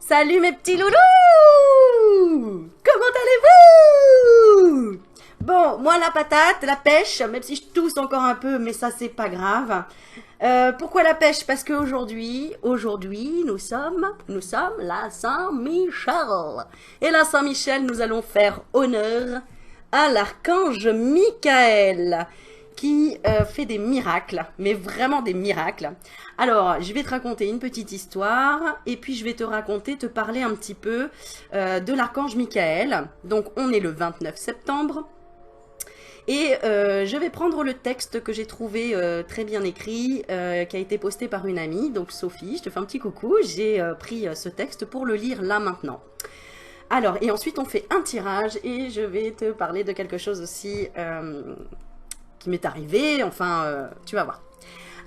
Salut mes petits loulous! Comment allez-vous? Bon, moi la patate, la pêche, même si je tousse encore un peu, mais ça c'est pas grave. Pourquoi la pêche? Parce qu'aujourd'hui, nous sommes la Saint-Michel. Et la Saint-Michel, nous allons faire honneur à l'archange Michael, qui fait des miracles, mais vraiment des miracles. Alors, je vais te raconter une petite histoire, et puis je vais te parler un petit peu de l'archange Michael. Donc, on est le 29 septembre. Et je vais prendre le texte que j'ai trouvé très bien écrit, qui a été posté par une amie, donc Sophie, je te fais un petit coucou, j'ai pris ce texte pour le lire là maintenant. Alors, et ensuite on fait un tirage et je vais te parler de quelque chose aussi qui m'est arrivé, enfin, tu vas voir.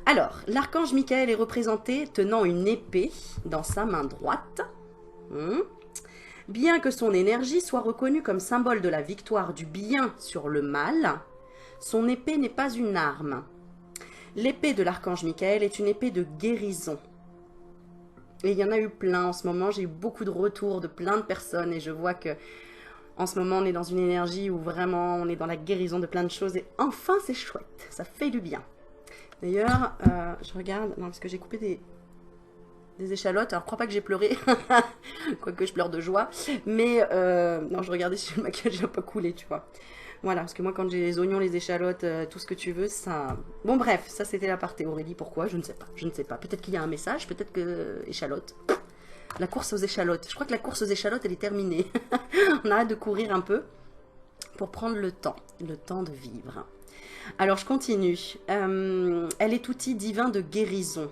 Alors, l'archange Michael est représenté tenant une épée dans sa main droite. Bien que son énergie soit reconnue comme symbole de la victoire du bien sur le mal, son épée n'est pas une arme. L'épée de l'archange Michael est une épée de guérison. Et il y en a eu plein en ce moment, j'ai eu beaucoup de retours de plein de personnes et je vois que en ce moment on est dans une énergie où vraiment on est dans la guérison de plein de choses et enfin c'est chouette, ça fait du bien. D'ailleurs, je regarde, non parce que j'ai coupé des échalotes, alors crois pas que j'ai pleuré, quoique je pleure de joie, mais non je regardais si le maquillage n'a pas coulé, tu vois. Voilà, parce que moi quand j'ai les oignons, les échalotes, tout ce que tu veux, ça... Bon bref, ça c'était la partie Aurélie, pourquoi? Je ne sais pas, peut-être qu'il y a un message, peut-être que... échalotes. La course aux échalotes, je crois que la course aux échalotes elle est terminée. On arrête de courir un peu pour prendre le temps de vivre. Alors je continue, elle est outil divin de guérison.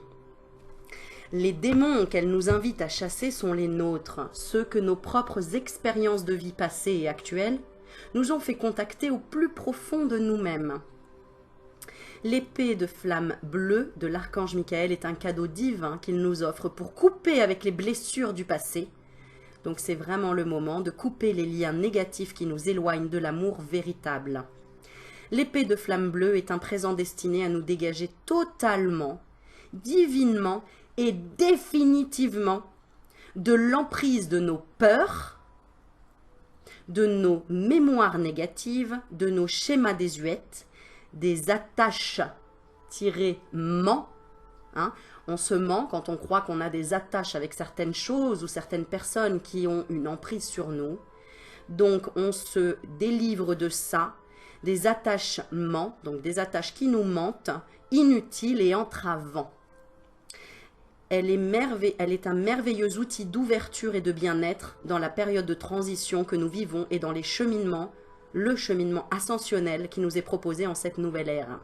Les démons qu'elle nous invite à chasser sont les nôtres, ceux que nos propres expériences de vie passées et actuelles nous ont fait contacter au plus profond de nous-mêmes. L'épée de flamme bleue de l'archange Michael est un cadeau divin qu'il nous offre pour couper avec les blessures du passé. Donc c'est vraiment le moment de couper les liens négatifs qui nous éloignent de l'amour véritable. L'épée de flamme bleue est un présent destiné à nous dégager totalement, divinement et définitivement de l'emprise de nos peurs, de nos mémoires négatives, de nos schémas désuètes, des attaches-ment. Hein. On se ment quand on croit qu'on a des attaches avec certaines choses ou certaines personnes qui ont une emprise sur nous. Donc on se délivre de ça, des attachements, donc des attaches qui nous mentent, inutiles et entravants. Elle est un merveilleux outil d'ouverture et de bien-être dans la période de transition que nous vivons et dans le cheminement ascensionnel qui nous est proposé en cette nouvelle ère.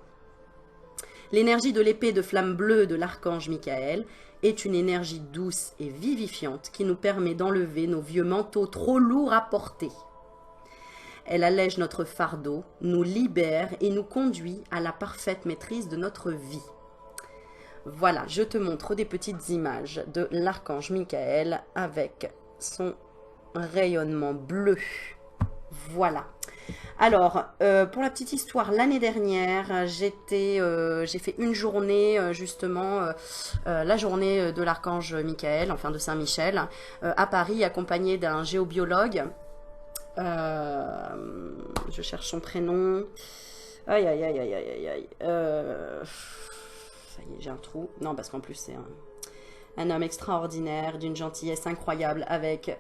L'énergie de l'épée de flamme bleue de l'archange Michael est une énergie douce et vivifiante qui nous permet d'enlever nos vieux manteaux trop lourds à porter. Elle allège notre fardeau, nous libère et nous conduit à la parfaite maîtrise de notre vie. Voilà, je te montre des petites images de l'archange Michael avec son rayonnement bleu. Voilà. Alors, pour la petite histoire, l'année dernière, j'ai fait une journée, justement, la journée de l'archange Michael, enfin de Saint-Michel, à Paris, accompagnée d'un géobiologue. Je cherche son prénom. Aïe, aïe, aïe, aïe, aïe, aïe. Ça y est, j'ai un trou. Non, parce qu'en plus, c'est un homme extraordinaire, d'une gentillesse incroyable, avec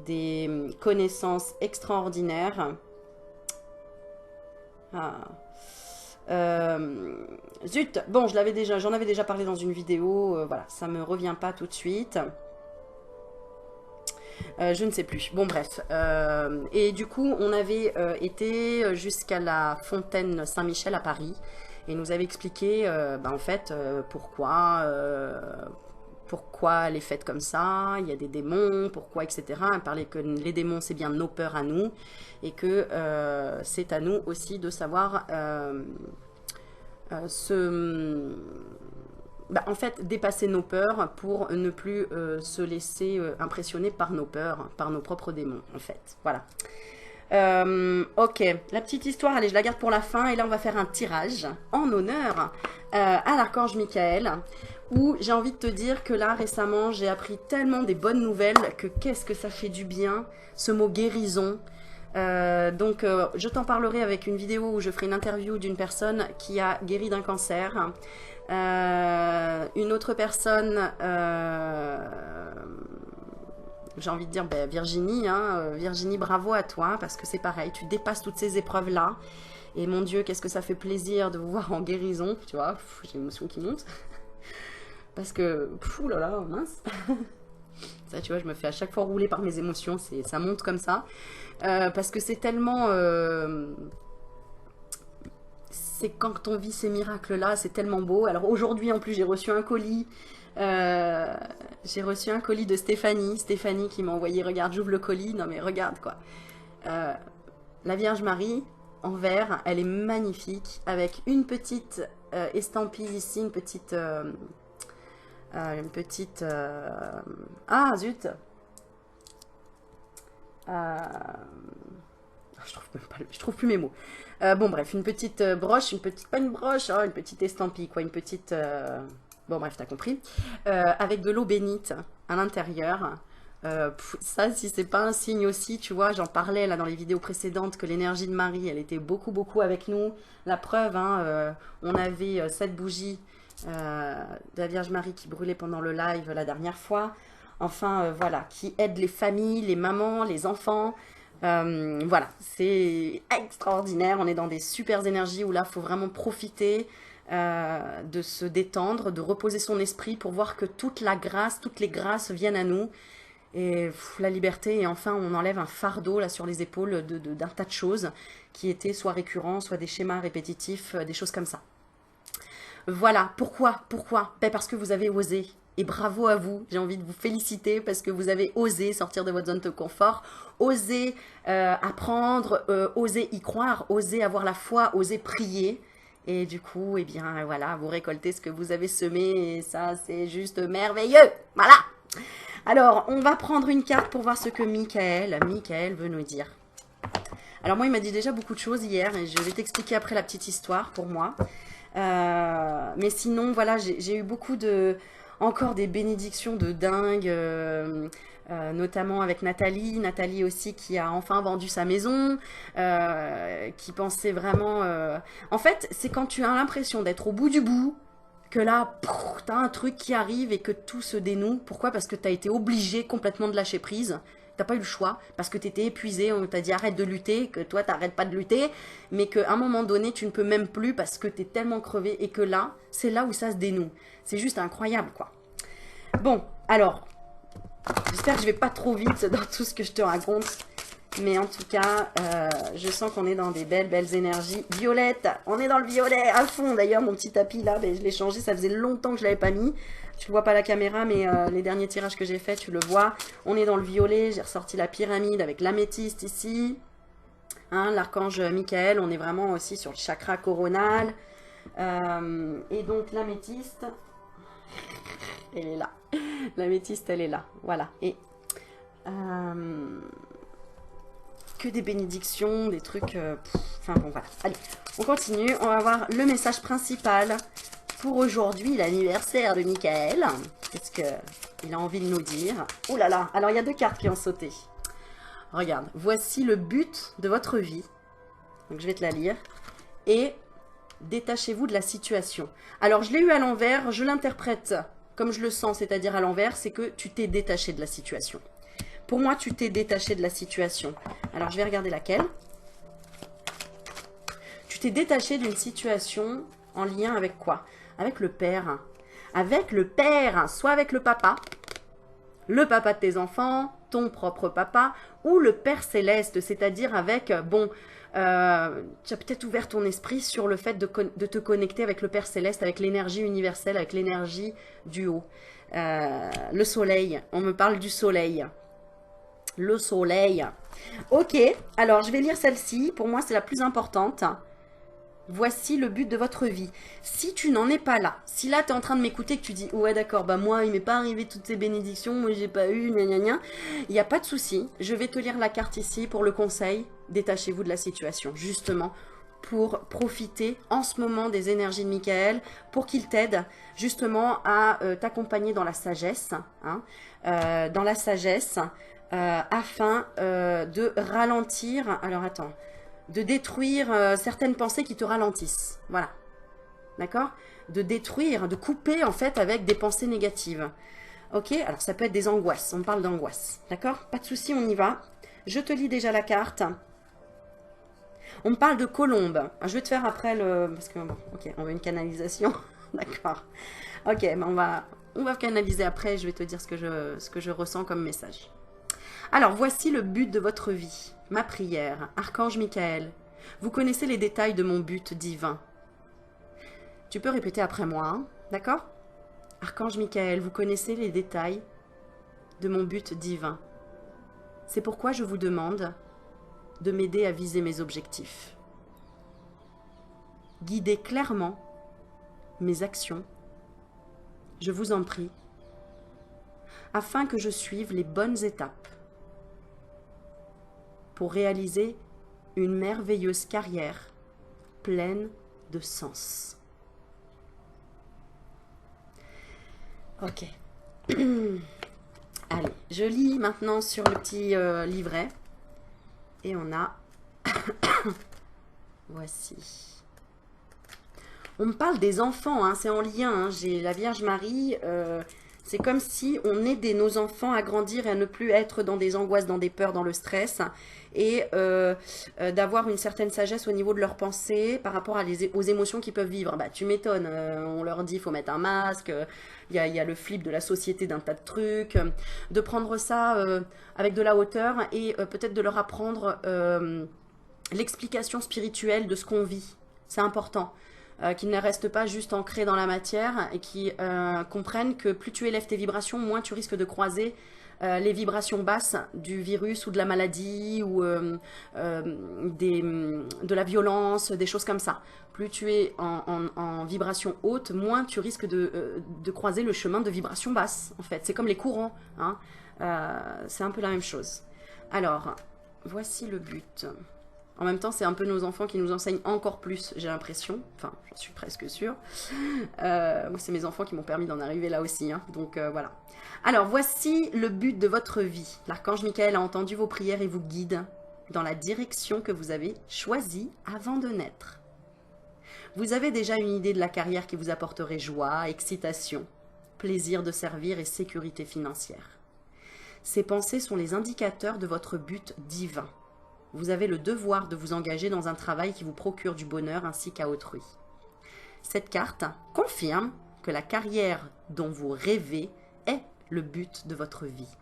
des connaissances extraordinaires. Zut, bon, j'en avais déjà parlé dans une vidéo, voilà, ça me revient pas tout de suite. Je ne sais plus. Bon, bref. Et du coup, on avait été jusqu'à la fontaine Saint-Michel à Paris. Et nous avait expliqué, en fait, pourquoi elle est faite comme ça. Il y a des démons, pourquoi, etc. Elle parlait que les démons, c'est bien nos peurs à nous. Et que c'est à nous aussi de savoir en fait, dépasser nos peurs pour ne plus se laisser impressionner par nos peurs, par nos propres démons, en fait. Voilà. Ok, la petite histoire, allez, je la garde pour la fin. Et là, on va faire un tirage en honneur à l'archange Michael. où j'ai envie de te dire que là, récemment, j'ai appris tellement des bonnes nouvelles que qu'est-ce que ça fait du bien, ce mot guérison. Donc, je t'en parlerai avec une vidéo où je ferai une interview d'une personne qui a guéri d'un cancer. Une autre personne, j'ai envie de dire Virginie, hein, Virginie, bravo à toi, parce que c'est pareil, tu dépasses toutes ces épreuves-là. Et mon Dieu, qu'est-ce que ça fait plaisir de vous voir en guérison, tu vois, j'ai l'émotion qui monte. Parce que, là là, mince. Ça, tu vois, je me fais à chaque fois rouler par mes émotions, ça monte comme ça. Parce que c'est tellement... c'est quand on vit ces miracles-là, c'est tellement beau. Alors aujourd'hui, en plus, j'ai reçu un colis. J'ai reçu un colis de Stéphanie. Stéphanie qui m'a envoyé, regarde, j'ouvre le colis. Non mais regarde, quoi. La Vierge Marie, en verre, elle est magnifique. Avec une petite estampille ici, une petite... Ah, zut! Je trouve plus mes mots. Bon, bref, une petite broche, pas une broche, hein, une petite estampille, quoi, une petite... Bon, bref, t'as compris. Avec de l'eau bénite à l'intérieur. Ça, si c'est pas un signe aussi, tu vois, j'en parlais là dans les vidéos précédentes que l'énergie de Marie, elle était beaucoup, beaucoup avec nous. La preuve, hein, on avait cette bougie de la Vierge Marie qui brûlait pendant le live la dernière fois. Enfin, voilà, qui aide les familles, les mamans, les enfants. Voilà, c'est extraordinaire. On est dans des super énergies où là, il faut vraiment profiter de se détendre, de reposer son esprit pour voir que toute la grâce, toutes les grâces viennent à nous. Et la liberté, et enfin, on enlève un fardeau là sur les épaules d'un tas de choses qui étaient soit récurrents, soit des schémas répétitifs, des choses comme ça. Voilà, pourquoi? Ben parce que vous avez osé. Et bravo à vous, j'ai envie de vous féliciter parce que vous avez osé sortir de votre zone de confort, osé apprendre, osé y croire, osé avoir la foi, osé prier. Et du coup, eh bien voilà, vous récoltez ce que vous avez semé et ça c'est juste merveilleux. Voilà. Alors, on va prendre une carte pour voir ce que Michael veut nous dire. Alors moi, il m'a dit déjà beaucoup de choses hier et je vais t'expliquer après la petite histoire pour moi. Mais sinon, voilà, j'ai eu beaucoup encore des bénédictions de dingue, notamment avec Nathalie. Nathalie aussi qui a enfin vendu sa maison, qui pensait vraiment... En fait, c'est quand tu as l'impression d'être au bout du bout, que là, t'as un truc qui arrive et que tout se dénoue. Pourquoi? Parce que t'as été obligé complètement de lâcher prise. T'as pas eu le choix, parce que t'étais épuisé, on t'a dit arrête de lutter, que toi t'arrêtes pas de lutter, mais qu'à un moment donné tu ne peux même plus parce que t'es tellement crevé et que là, c'est là où ça se dénoue. C'est juste incroyable, quoi. Bon, alors, j'espère que je vais pas trop vite dans tout ce que je te raconte, mais en tout cas, je sens qu'on est dans des belles énergies. Violette, on est dans le violet à fond. D'ailleurs, mon petit tapis là, ben, je l'ai changé, ça faisait longtemps que je l'avais pas mis. Tu le vois pas à la caméra, mais les derniers tirages que j'ai faits, tu le vois. On est dans le violet, j'ai ressorti la pyramide avec l'améthyste ici. Hein, l'archange Michael, on est vraiment aussi sur le chakra coronal. Et donc l'améthyste, elle est là. L'améthyste, elle est là. Voilà. Et que des bénédictions, des trucs... Enfin bon, voilà. Allez, on continue. On va voir le message principal pour aujourd'hui, l'anniversaire de Michael. Qu'est-ce qu'il a envie de nous dire? Oh là là. Alors, il y a deux cartes qui ont sauté. Regarde. Voici le but de votre vie. Donc, je vais te la lire. Et détachez-vous de la situation. Alors, je l'ai eu à l'envers. Je l'interprète comme je le sens, c'est-à-dire à l'envers. C'est que tu t'es détaché de la situation. Pour moi, tu t'es détaché de la situation. Alors, je vais regarder laquelle. Tu t'es détaché d'une situation en lien avec quoi? Avec le père. Avec le père, soit avec le papa de tes enfants, ton propre papa, ou le Père Céleste, c'est-à-dire avec, bon, tu as peut-être ouvert ton esprit sur le fait de te connecter avec le Père Céleste, avec l'énergie universelle, avec l'énergie du haut. Le soleil, on me parle du soleil. Le soleil. Ok, alors je vais lire celle-ci. Pour moi, c'est la plus importante. Voici le but de votre vie. Si tu n'en es pas là, si là tu es en train de m'écouter que tu dis ouais d'accord, bah moi il m'est pas arrivé toutes ces bénédictions, moi j'ai pas eu, gna gna gna, il n'y a pas de souci. Je vais te lire la carte ici pour le conseil. Détachez-vous de la situation, justement, pour profiter en ce moment des énergies de Michael, pour qu'il t'aide justement à t'accompagner dans la sagesse, hein, afin de ralentir, alors attends, de détruire certaines pensées qui te ralentissent, voilà, d'accord? De détruire, de couper en fait avec des pensées négatives. Ok, alors ça peut être des angoisses, on parle d'angoisse, d'accord? Pas de souci, on y va. Je te lis déjà la carte. On me parle de colombe. Je vais te faire après le... Parce que, bon, ok, on veut une canalisation. D'accord. Ok, mais on va canaliser après. Je vais te dire ce que je ressens comme message. Alors, voici le but de votre vie. Ma prière. Archange Michael. Vous connaissez les détails de mon but divin. Tu peux répéter après moi, hein, d'accord? Archange Michael, vous connaissez les détails de mon but divin. C'est pourquoi je vous demande de m'aider à viser mes objectifs. Guidez clairement mes actions, je vous en prie, afin que je suive les bonnes étapes pour réaliser une merveilleuse carrière pleine de sens. Ok. Allez, je lis maintenant sur le petit livret. Et on a... Voici. On me parle des enfants, hein, c'est en lien. Hein, j'ai la Vierge Marie. C'est comme si on aidait nos enfants à grandir et à ne plus être dans des angoisses, dans des peurs, dans le stress. Et d'avoir une certaine sagesse au niveau de leurs pensées par rapport aux émotions qu'ils peuvent vivre. Bah, tu m'étonnes, on leur dit il faut mettre un masque, il y a le flip de la société d'un tas de trucs. De prendre ça avec de la hauteur et peut-être de leur apprendre l'explication spirituelle de ce qu'on vit. C'est important. Qu'ils ne restent pas juste ancrés dans la matière et qui comprennent que plus tu élèves tes vibrations, moins tu risques de croiser les vibrations basses du virus ou de la maladie ou de la violence, des choses comme ça. Plus tu es en vibration haute, moins tu risques de croiser le chemin de vibration basse, en fait. C'est comme les courants, hein. C'est un peu la même chose. Alors, voici le but. En même temps, c'est un peu nos enfants qui nous enseignent encore plus, j'ai l'impression. Enfin, j'en suis presque sûre. C'est mes enfants qui m'ont permis d'en arriver là aussi. Hein. Donc, voilà. Alors, voici le but de votre vie. L'archange Michael a entendu vos prières et vous guide dans la direction que vous avez choisie avant de naître. Vous avez déjà une idée de la carrière qui vous apporterait joie, excitation, plaisir de servir et sécurité financière. Ces pensées sont les indicateurs de votre but divin. Vous avez le devoir de vous engager dans un travail qui vous procure du bonheur ainsi qu'à autrui. Cette carte confirme que la carrière dont vous rêvez est le but de votre vie.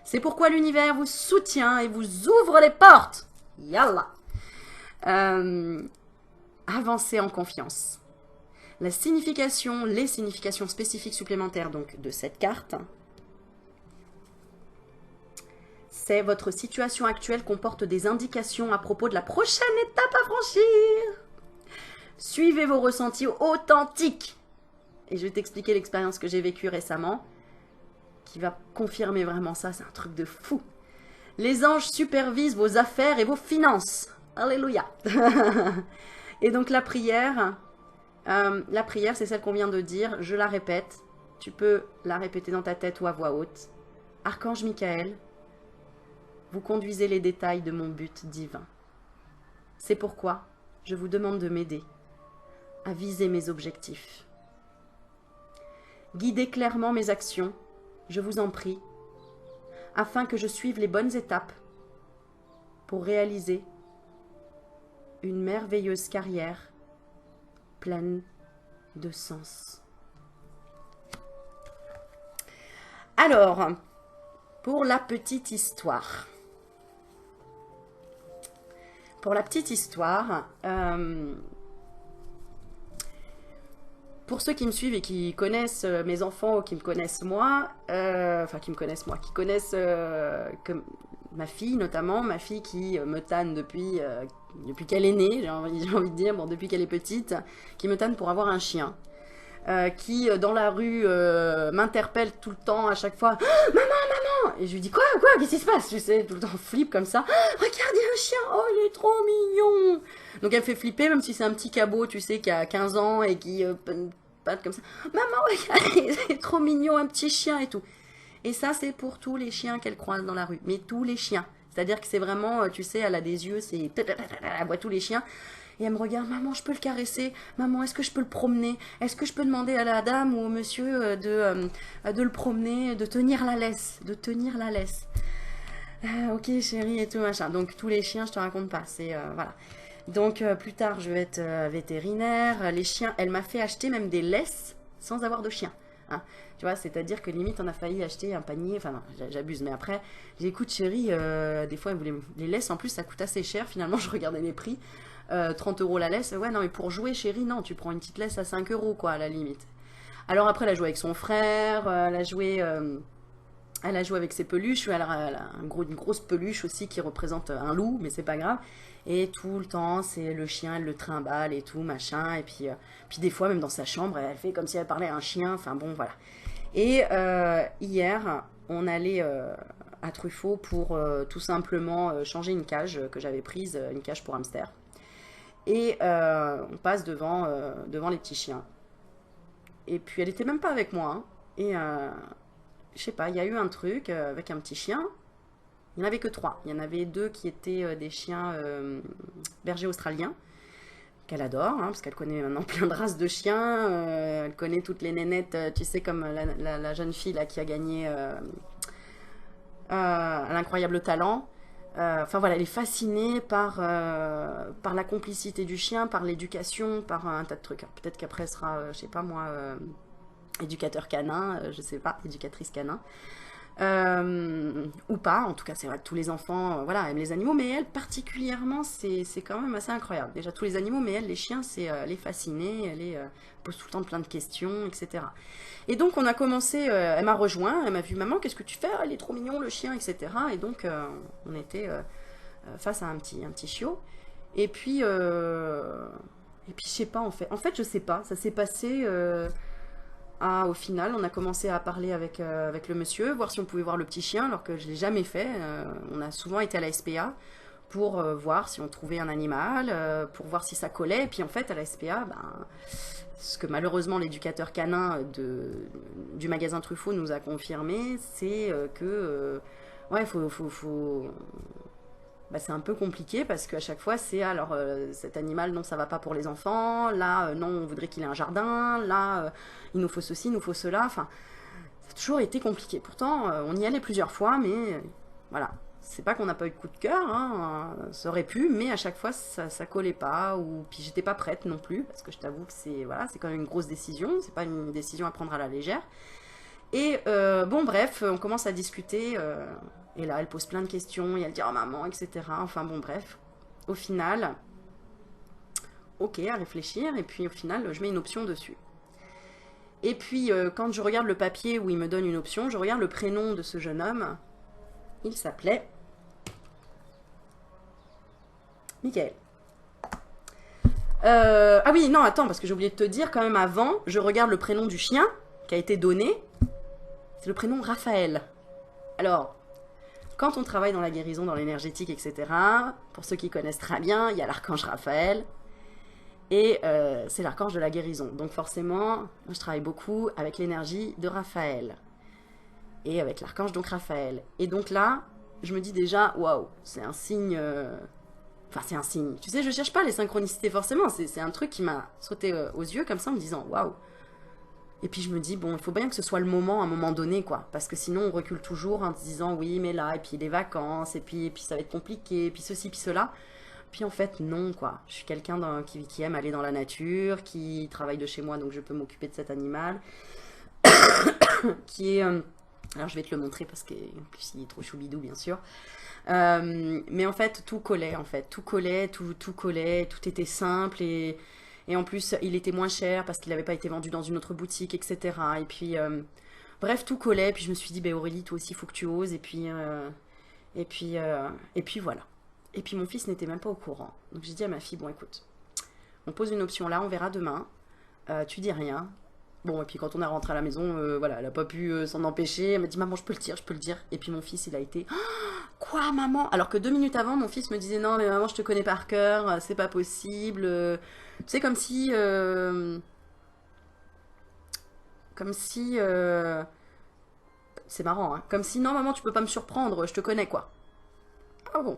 C'est pourquoi l'univers vous soutient et vous ouvre les portes. Yallah. Avancez en confiance. Les significations spécifiques supplémentaires donc de cette carte, c'est votre situation actuelle comporte des indications à propos de la prochaine étape à franchir. Suivez vos ressentis authentiques. Et je vais t'expliquer l'expérience que j'ai vécue récemment, qui va confirmer vraiment ça, c'est un truc de fou. Les anges supervisent vos affaires et vos finances. Alléluia. Et donc la prière, c'est celle qu'on vient de dire, je la répète. Tu peux la répéter dans ta tête ou à voix haute. Archange Michael, vous conduisez les détails de mon but divin. C'est pourquoi je vous demande de m'aider à viser mes objectifs. Guidez clairement mes actions, je vous en prie, afin que je suive les bonnes étapes pour réaliser une merveilleuse carrière pleine de sens. Alors, pour la petite histoire. Pour ceux qui me suivent et qui connaissent mes enfants ou qui me connaissent moi, qui connaissent ma fille notamment, ma fille qui me tanne depuis qu'elle est née, j'ai envie de dire, bon, depuis qu'elle est petite, qui me tanne pour avoir un chien, qui dans la rue m'interpelle tout le temps à chaque fois, maman, Et je lui dis, quoi, qu'est-ce qui se passe? Tu sais, tout le temps flip comme ça. Ah, regarde, il y a un chien, oh, il est trop mignon. Donc elle me fait flipper, même si c'est un petit cabot, tu sais, qui a 15 ans et qui patte comme ça. Maman, regarde, c'est trop mignon, un petit chien et tout. Et ça, c'est pour tous les chiens qu'elle croise dans la rue. Mais tous les chiens. C'est-à-dire que c'est vraiment, tu sais, elle a des yeux, c'est... Elle voit tous les chiens. Et elle me regarde, maman, je peux le caresser? Maman, est-ce que je peux le promener? Est-ce que je peux demander à la dame ou au monsieur de le promener, de tenir la laisse? De tenir la laisse. Ok, chérie, et tout, machin. Donc, tous les chiens, je te raconte pas. C'est, voilà. Donc, plus tard, je vais être vétérinaire. Les chiens, elle m'a fait acheter même des laisses sans avoir de chien. Hein. Tu vois, c'est-à-dire que limite, on a failli acheter un panier. Enfin, non, j'abuse, mais après, j'ai dit, écoute, chérie, des fois, elle voulait les laisses. En plus, ça coûte assez cher. Finalement, je regardais les prix. 30 € la laisse. Ouais, non, mais pour jouer, chérie, non, tu prends une petite laisse à 5 €, quoi, à la limite. Alors après, elle a joué avec son frère, elle a joué avec ses peluches, elle a une grosse peluche aussi qui représente un loup, mais c'est pas grave. Et tout le temps, c'est le chien, elle le trimballe et tout, machin. Et puis des fois, même dans sa chambre, elle fait comme si elle parlait à un chien. Enfin bon, voilà. Et hier, on allait à Truffaut pour tout simplement changer une cage que j'avais prise, une cage pour hamster. Et on passe devant les petits chiens. Et puis elle était même pas avec moi. Hein. Et je sais pas, il y a eu un truc avec un petit chien. Il n'y en avait que 3. Il y en avait 2 qui étaient des chiens bergers australiens, qu'elle adore, hein, parce qu'elle connaît maintenant plein de races de chiens. Elle connaît toutes les nénettes, tu sais, comme la jeune fille là, qui a gagné l'incroyable talent. Enfin voilà, elle est fascinée par la complicité du chien, par l'éducation, par un tas de trucs. Peut-être qu'après elle sera, je sais pas moi, éducateur canin, je sais pas, éducatrice canin. Ou pas, en tout cas c'est vrai que tous les enfants voilà, aiment les animaux, mais elle particulièrement c'est quand même assez incroyable. Déjà tous les animaux, mais elle, les chiens, elle est fascinée, elle pose tout le temps plein de questions, etc. Et donc on a commencé, elle m'a rejoint, elle m'a vu, maman, qu'est-ce que tu fais? Il est trop mignon le chien, etc. Et donc on était face à un petit chiot. Et puis je sais pas en fait je sais pas, ça s'est passé. Au final, on a commencé à parler avec le monsieur, voir si on pouvait voir le petit chien, alors que je ne l'ai jamais fait. On a souvent été à la SPA pour voir si on trouvait un animal, pour voir si ça collait. Et puis en fait, à la SPA, ce que malheureusement l'éducateur canin du magasin Truffaut nous a confirmé, c'est que ouais, c'est un peu compliqué parce qu'à chaque fois c'est alors cet animal, non, ça va pas pour les enfants, là non, on voudrait qu'il ait un jardin, là il nous faut ceci, il nous faut cela, enfin ça a toujours été compliqué. Pourtant on y allait plusieurs fois, mais voilà, c'est pas qu'on n'a pas eu de coup de cœur, hein, ça aurait pu, mais à chaque fois ça collait pas, ou puis j'étais pas prête non plus, parce que je t'avoue que c'est voilà, c'est quand même une grosse décision, c'est pas une décision à prendre à la légère. Et bon, bref, on commence à discuter. Et là, elle pose plein de questions. Et elle dit, oh maman, etc. Enfin bon, bref. Au final, ok, à réfléchir. Et puis au final, je mets une option dessus. Et puis, quand je regarde le papier où il me donne une option, je regarde le prénom de ce jeune homme. Il s'appelait Michael. Ah oui, non, attends, parce que j'ai oublié de te dire quand même avant, je regarde le prénom du chien qui a été donné. C'est le prénom Raphaël. Alors, quand on travaille dans la guérison, dans l'énergétique, etc., pour ceux qui connaissent très bien, il y a l'archange Raphaël, et c'est l'archange de la guérison. Donc forcément, moi, je travaille beaucoup avec l'énergie de Raphaël, et avec l'archange donc Raphaël. Et donc là, je me dis déjà, waouh, c'est un signe... Enfin, c'est un signe. Tu sais, je cherche pas les synchronicités forcément, c'est un truc qui m'a sauté aux yeux comme ça en me disant, waouh. Et puis je me dis, bon, il faut bien que ce soit le moment, à un moment donné, quoi. Parce que sinon, on recule toujours en se disant, oui, mais là, et puis les vacances, et puis ça va être compliqué, et puis ceci, puis cela. Puis en fait, non, quoi. Je suis quelqu'un qui aime aller dans la nature, qui travaille de chez moi, donc je peux m'occuper de cet animal. Qui est... alors je vais te le montrer parce qu'en plus, il est trop choubidou, bien sûr. Mais en fait, tout collait, en fait. Tout collait, tout collait, tout était simple, et en plus, il était moins cher parce qu'il n'avait pas été vendu dans une autre boutique, etc. Et puis, bref, tout collait. Puis je me suis dit, bah, Aurélie, toi aussi, il faut que tu oses. Et puis voilà. Et puis mon fils n'était même pas au courant. Donc j'ai dit à ma fille, bon, écoute, on pose une option là, on verra demain. Tu dis rien. Bon, et puis quand on est rentré à la maison, voilà, elle a pas pu s'en empêcher. Elle m'a dit, maman, je peux le dire, je peux le dire. Et puis mon fils, il a été, ah, quoi, maman? Alors que 2 minutes avant, mon fils me disait, non, mais maman, je te connais par cœur, c'est pas possible. Tu sais, comme si, c'est marrant, hein, comme si, non, maman, tu peux pas me surprendre, je te connais, quoi. Ah bon?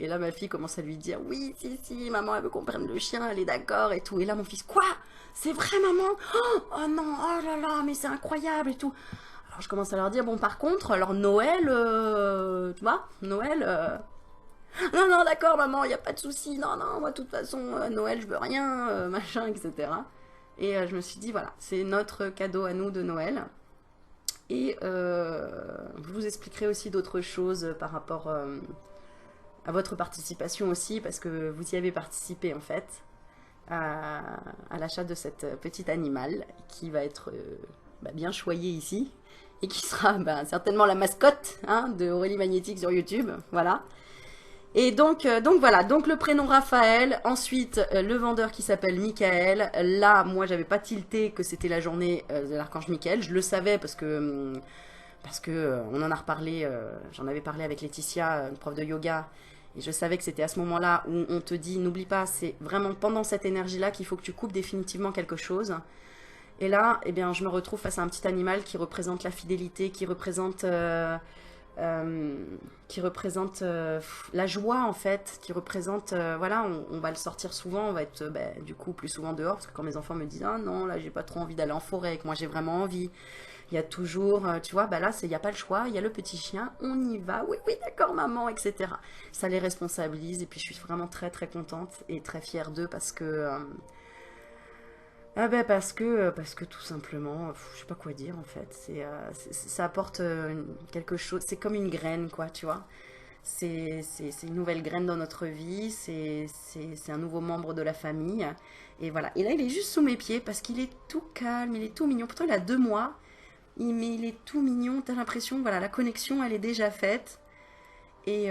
Et là, ma fille commence à lui dire, oui, si, si, maman, elle veut qu'on prenne le chien, elle est d'accord et tout. Et là, mon fils, quoi? C'est vrai, maman? Oh, oh non, oh là là, mais c'est incroyable et tout. Alors, je commence à leur dire, bon, par contre, alors Noël, tu vois, Noël, non, non, d'accord, maman, il n'y a pas de souci. Non, non, moi, de toute façon, Noël, je veux rien, machin, etc. Et je me suis dit, voilà, c'est notre cadeau à nous de Noël. Et je vous expliquerai aussi d'autres choses par rapport à votre participation aussi, parce que vous y avez participé en fait, à l'achat de cette petite animal qui va être bien choyée ici et qui sera certainement la mascotte, hein, de Aurélie Magnétique sur YouTube. Voilà. Et donc voilà, donc le prénom Raphaël, ensuite le vendeur qui s'appelle Michael. Là, moi, j'avais pas tilté que c'était la journée de l'archange Michael. Je le savais parce que on en a reparlé, j'en avais parlé avec Laetitia, une prof de yoga, et je savais que c'était à ce moment-là où on te dit, n'oublie pas, c'est vraiment pendant cette énergie-là qu'il faut que tu coupes définitivement quelque chose. Et là, eh bien, je me retrouve face à un petit animal qui représente la fidélité, qui représente la joie en fait, qui représente, voilà, on va le sortir souvent, on va être du coup plus souvent dehors, parce que quand mes enfants me disent, ah non, là j'ai pas trop envie d'aller en forêt, que moi j'ai vraiment envie, il y a toujours, tu vois, là il n'y a pas le choix, il y a le petit chien, on y va, oui, oui, d'accord maman, etc. Ça les responsabilise, et puis je suis vraiment très très contente et très fière d'eux parce que tout simplement, je sais pas quoi dire en fait. Ça apporte quelque chose. C'est comme une graine, quoi, tu vois. C'est une nouvelle graine dans notre vie. C'est un nouveau membre de la famille. Et voilà. Et là, il est juste sous mes pieds parce qu'il est tout calme, il est tout mignon. Pourtant, il a 2 mois. Mais il est tout mignon. T'as l'impression, voilà, la connexion, elle est déjà faite. Et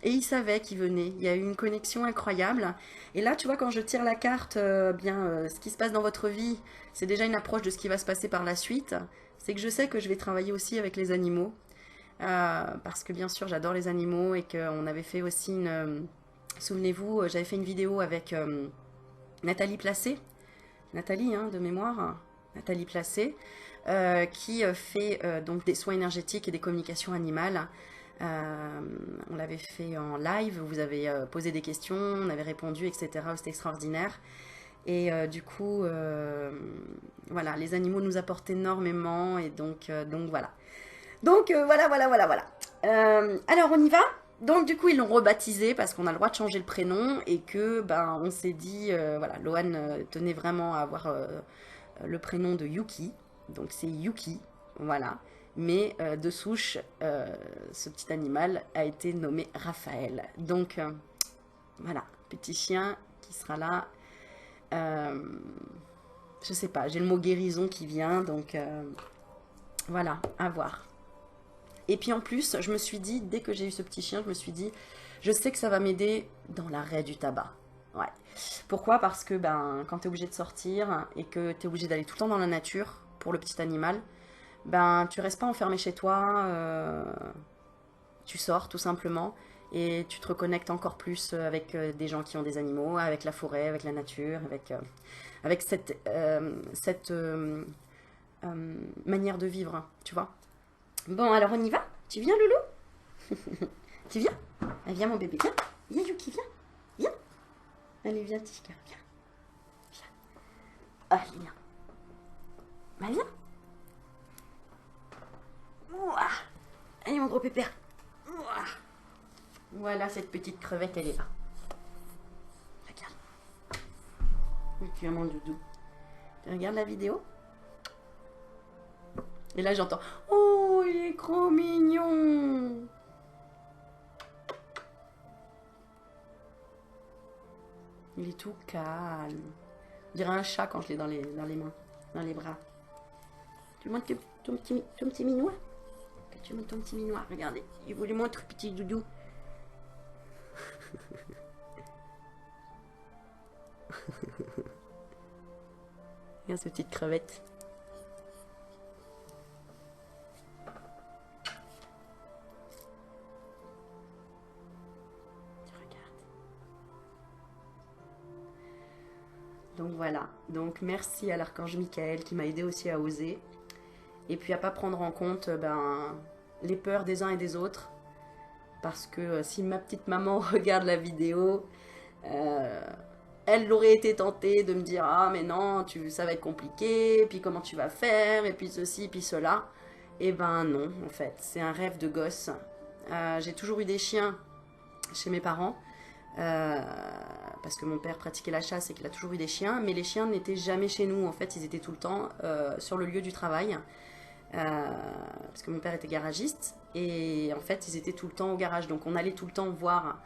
il savait qu'il venait. Il y a eu une connexion incroyable. Et là, tu vois, quand je tire la carte, ce qui se passe dans votre vie, c'est déjà une approche de ce qui va se passer par la suite. C'est que je sais que je vais travailler aussi avec les animaux. Parce que bien sûr, j'adore les animaux et qu'on avait fait aussi souvenez-vous, j'avais fait une vidéo avec Nathalie Placé. Nathalie, hein, de mémoire. Nathalie Placé. Qui fait donc des soins énergétiques et des communications animales. On l'avait fait en live, vous avez posé des questions, on avait répondu, etc. C'était extraordinaire. Et du coup, voilà, les animaux nous apportent énormément, et donc voilà. Donc voilà. Alors on y va. Donc du coup ils l'ont rebaptisé parce qu'on a le droit de changer le prénom et que on s'est dit, voilà, Lohan tenait vraiment à avoir le prénom de Yuki. Donc c'est Yuki, voilà. Mais de souche, ce petit animal a été nommé Raphaël. Donc voilà, petit chien qui sera là. Je sais pas, j'ai le mot guérison qui vient, donc voilà, à voir. Et puis en plus, je me suis dit, dès que j'ai eu ce petit chien, je me suis dit, je sais que ça va m'aider dans l'arrêt du tabac. Ouais. Pourquoi? Parce que quand tu es obligé de sortir et que tu es obligé d'aller tout le temps dans la nature pour le petit animal, tu restes pas enfermé chez toi, tu sors tout simplement et tu te reconnectes encore plus avec des gens qui ont des animaux, avec la forêt, avec la nature, avec cette manière de vivre, tu vois. Bon, alors on y va? Tu viens, Loulou? Tu viens? Ah, viens, mon bébé, viens. Viens, Yuki, viens. Viens. Allez, viens, petit cœur, viens. Viens. Allez, viens. Viens. Ouah. Allez, mon gros pépère. Ouah. Voilà, cette petite crevette, elle est là. Regarde. Tu as mon doudou. Tu regardes la vidéo? Et là, j'entends, oh, il est trop mignon. Il est tout calme. On dirait un chat quand je l'ai dans les mains, dans les bras. Tu montres ton petit minois? Tu montres ton petit minois, regardez. Il vous lui montre, petit doudou. Regarde cette petite crevette. Donc voilà, donc merci à l'archange Michael qui m'a aidé aussi à oser. Et puis à pas prendre en compte les peurs des uns et des autres. Parce que si ma petite maman regarde la vidéo, elle aurait été tentée de me dire ah mais non, ça va être compliqué, puis comment tu vas faire, et puis ceci, puis cela. Et ben non, en fait, c'est un rêve de gosse. J'ai toujours eu des chiens chez mes parents. Parce que mon père pratiquait la chasse et qu'il a toujours eu des chiens, mais les chiens n'étaient jamais chez nous, en fait ils étaient tout le temps sur le lieu du travail, parce que mon père était garagiste, et en fait ils étaient tout le temps au garage, donc on allait tout le temps voir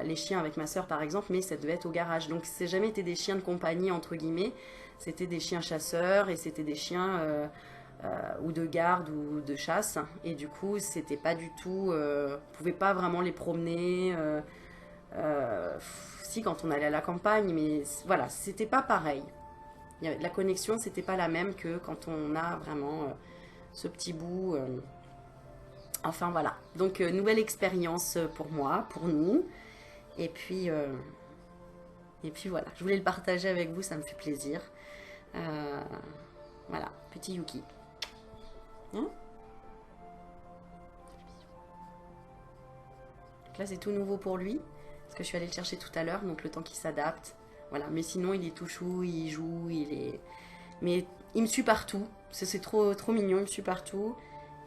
les chiens avec ma soeur par exemple, mais ça devait être au garage, donc c'est jamais été des chiens de compagnie entre guillemets, c'était des chiens chasseurs, et c'était des chiens ou de garde ou de chasse, et du coup c'était pas du tout, on pouvait pas vraiment les promener, si quand on allait à la campagne, mais voilà, c'était pas pareil. La connexion, c'était pas la même que quand on a vraiment ce petit bout. Enfin voilà. Donc nouvelle expérience pour moi, pour nous. Et puis voilà. Je voulais le partager avec vous, ça me fait plaisir. Voilà, petit Yuki. Hein? Donc là, c'est tout nouveau pour lui. Parce que je suis allée le chercher tout à l'heure, donc le temps qu'il s'adapte. Voilà, mais sinon il est tout chou, il joue, il est... Mais il me suit partout, c'est trop, trop mignon, il me suit partout.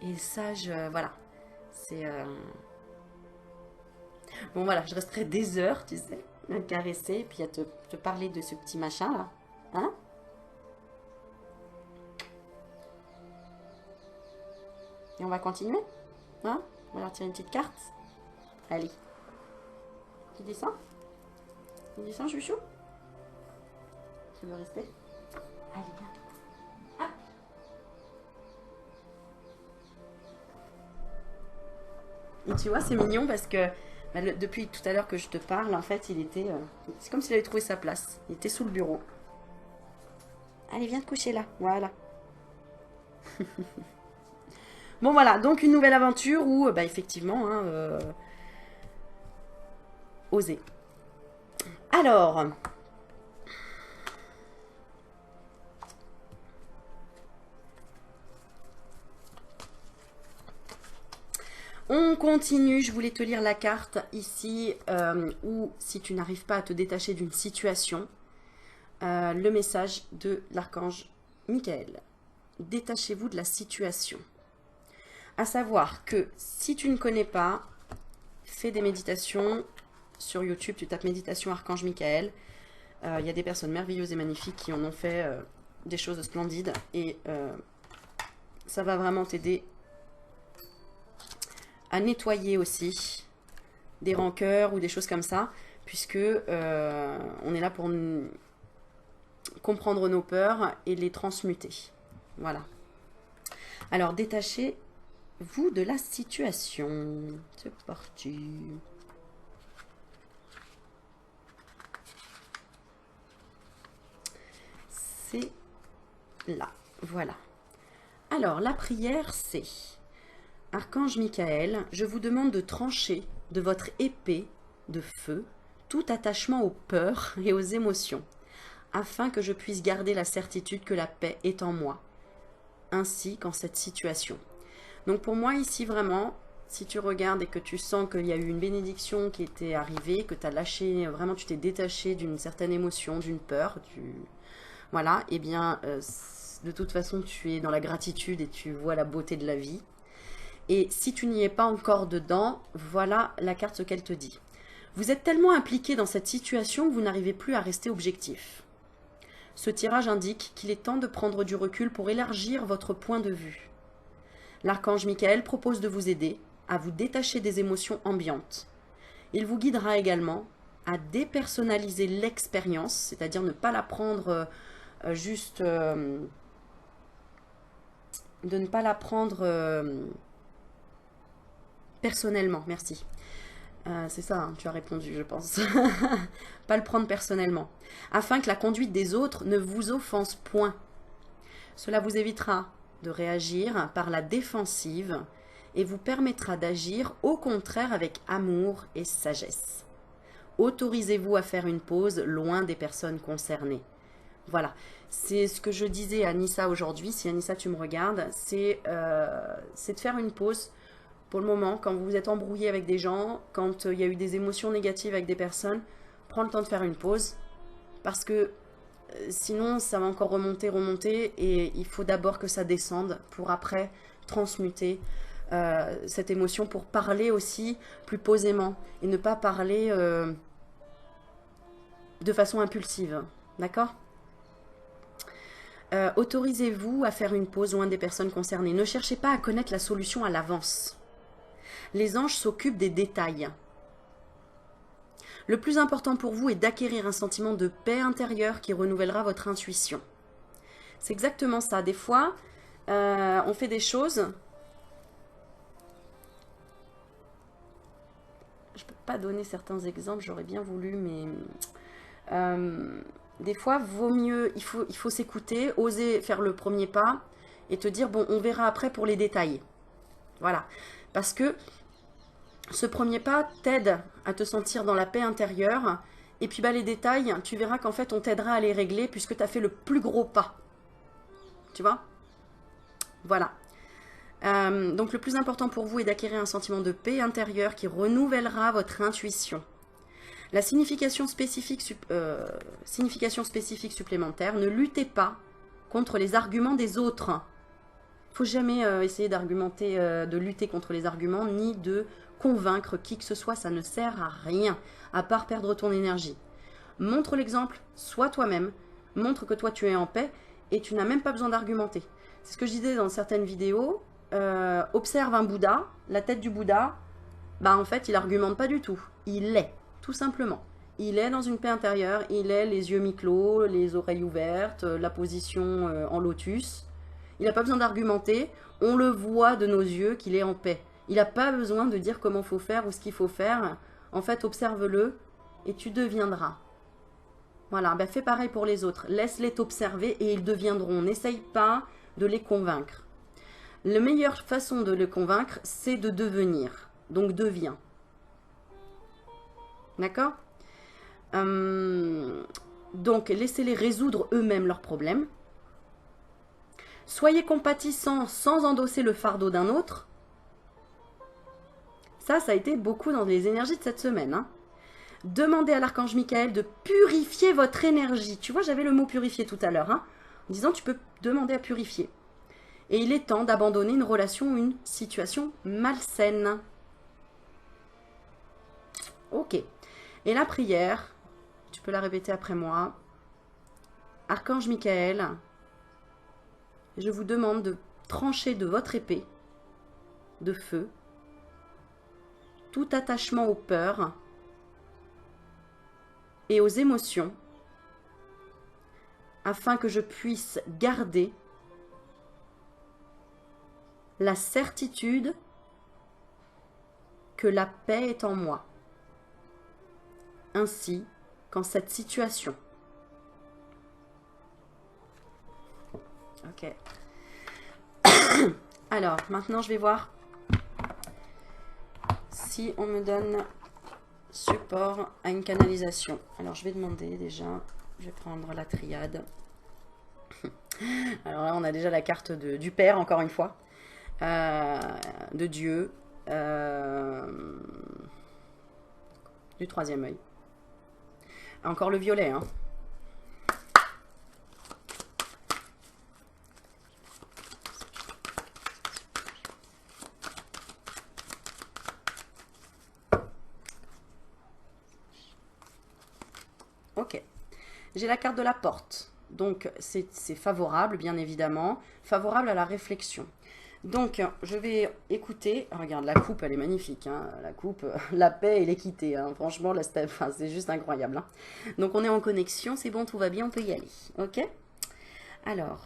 Et ça, voilà, c'est... Bon voilà, je resterai des heures, tu sais, à le caresser, et puis à te parler de ce petit machin là. Hein? Et on va continuer? Hein? On va leur tirer une petite carte? Allez. Tu descends? Tu descends, chouchou? Tu veux rester? Allez, viens. Ah. Et tu vois, c'est mignon parce que depuis tout à l'heure que je te parle, en fait, il était... c'est comme s'il avait trouvé sa place. Il était sous le bureau. Allez, viens te coucher là. Voilà. Bon, voilà. Donc, une nouvelle aventure où, effectivement, hein, oser. Alors... On continue, je voulais te lire la carte ici, où si tu n'arrives pas à te détacher d'une situation, le message de l'archange Michael. Détachez-vous de la situation. À savoir que si tu ne connais pas, fais des méditations sur YouTube, tu tapes méditation archange Michael. Il y a des personnes merveilleuses et magnifiques qui en ont fait des choses splendides et ça va vraiment t'aider à nettoyer aussi des rancœurs ou des choses comme ça, puisque on est là pour comprendre nos peurs et les transmuter. Voilà. Alors, détachez-vous de la situation. C'est parti. C'est là. Voilà. Alors, la prière, c'est... Archange Michael, je vous demande de trancher de votre épée de feu tout attachement aux peurs et aux émotions, afin que je puisse garder la certitude que la paix est en moi, ainsi qu'en cette situation. Donc pour moi ici vraiment, si tu regardes et que tu sens qu'il y a eu une bénédiction qui était arrivée, que tu as lâché, vraiment tu t'es détaché d'une certaine émotion, d'une peur, voilà, et bien de toute façon tu es dans la gratitude et tu vois la beauté de la vie. Et si tu n'y es pas encore dedans, voilà la carte ce qu'elle te dit. Vous êtes tellement impliqué dans cette situation que vous n'arrivez plus à rester objectif. Ce tirage indique qu'il est temps de prendre du recul pour élargir votre point de vue. L'archange Michael propose de vous aider à vous détacher des émotions ambiantes. Il vous guidera également à dépersonnaliser l'expérience, c'est-à-dire ne pas la prendre juste... de ne pas la prendre... personnellement, merci. C'est ça, hein, tu as répondu, je pense. Pas le prendre personnellement. Afin que la conduite des autres ne vous offense point. Cela vous évitera de réagir par la défensive et vous permettra d'agir au contraire avec amour et sagesse. Autorisez-vous à faire une pause loin des personnes concernées. Voilà, c'est ce que je disais à Anissa aujourd'hui. Si Anissa tu me regardes, c'est de faire une pause pour le moment, quand vous vous êtes embrouillé avec des gens, quand il y a eu des émotions négatives avec des personnes, prends le temps de faire une pause. Parce que sinon, ça va encore remonter, et il faut d'abord que ça descende pour après transmuter cette émotion, pour parler aussi plus posément et ne pas parler de façon impulsive. D'accord ? Autorisez-vous à faire une pause loin des personnes concernées. Ne cherchez pas à connaître la solution à l'avance. Les anges s'occupent des détails. Le plus important pour vous est d'acquérir un sentiment de paix intérieure qui renouvellera votre intuition. C'est exactement ça. Des fois, on fait des choses. Je ne peux pas donner certains exemples, j'aurais bien voulu, mais des fois, vaut mieux, il faut s'écouter, oser faire le premier pas et te dire, bon, on verra après pour les détails. Voilà. Parce que ce premier pas t'aide à te sentir dans la paix intérieure. Et puis les détails, tu verras qu'en fait, on t'aidera à les régler puisque tu as fait le plus gros pas. Tu vois ? Voilà. Donc le plus important pour vous est d'acquérir un sentiment de paix intérieure qui renouvellera votre intuition. La signification spécifique supplémentaire, ne luttez pas contre les arguments des autres. Il ne faut jamais essayer d'argumenter, de lutter contre les arguments, ni de convaincre qui que ce soit, ça ne sert à rien, à part perdre ton énergie. Montre l'exemple, sois toi-même, montre que toi tu es en paix, et tu n'as même pas besoin d'argumenter. C'est ce que je disais dans certaines vidéos, observe un Bouddha, la tête du Bouddha, en fait il n'argumente pas du tout, il est. Tout simplement. Il est dans une paix intérieure, il est les yeux mi-clos, les oreilles ouvertes, la position en lotus. Il n'a pas besoin d'argumenter, on le voit de nos yeux qu'il est en paix. Il n'a pas besoin de dire comment il faut faire ou ce qu'il faut faire. En fait, observe-le et tu deviendras. Voilà, fais pareil pour les autres. Laisse-les t'observer et ils deviendront. N'essaye pas de les convaincre. La meilleure façon de les convaincre, c'est de devenir. Donc, deviens. D'accord ? Donc, laissez-les résoudre eux-mêmes leurs problèmes. Soyez compatissants sans endosser le fardeau d'un autre. Ça a été beaucoup dans les énergies de cette semaine. Hein. Demandez à l'archange Michael de purifier votre énergie. Tu vois, j'avais le mot purifier tout à l'heure. Hein, en disant, tu peux demander à purifier. Et il est temps d'abandonner une relation ou une situation malsaine. Ok. Et la prière, tu peux la répéter après moi. Archange Michael, je vous demande de trancher de votre épée de feu tout attachement aux peurs et aux émotions afin que je puisse garder la certitude que la paix est en moi. Ainsi qu'en cette situation. Ok. Alors, maintenant je vais voir si on me donne support à une canalisation. Alors, je vais demander déjà, je vais prendre la triade. Alors là, on a déjà la carte du Père, encore une fois, de Dieu, du troisième œil. Encore le violet, hein. Ok. J'ai la carte de la porte. Donc, c'est favorable, bien évidemment. Favorable à la réflexion. Donc, je vais écouter. Regarde, la coupe, elle est magnifique. Hein. La coupe, la paix et l'équité. Hein. Franchement, c'est juste incroyable. Hein. Donc, on est en connexion. C'est bon, tout va bien. On peut y aller. Ok. Alors.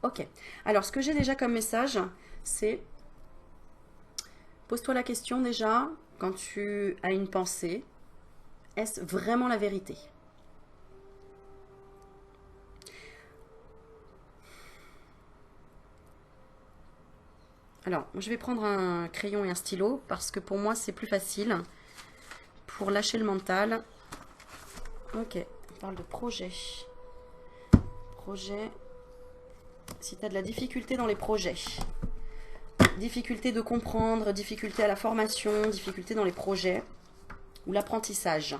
Ok. Alors, ce que j'ai déjà comme message, c'est Pose-toi la question déjà, quand tu as une pensée, est-ce vraiment la vérité? Alors, je vais prendre un crayon et un stylo parce que pour moi, c'est plus facile pour lâcher le mental. Ok, on parle de projet. Projet. Si tu as de la difficulté dans les projets, difficulté de comprendre, difficulté à la formation, difficulté dans les projets ou l'apprentissage,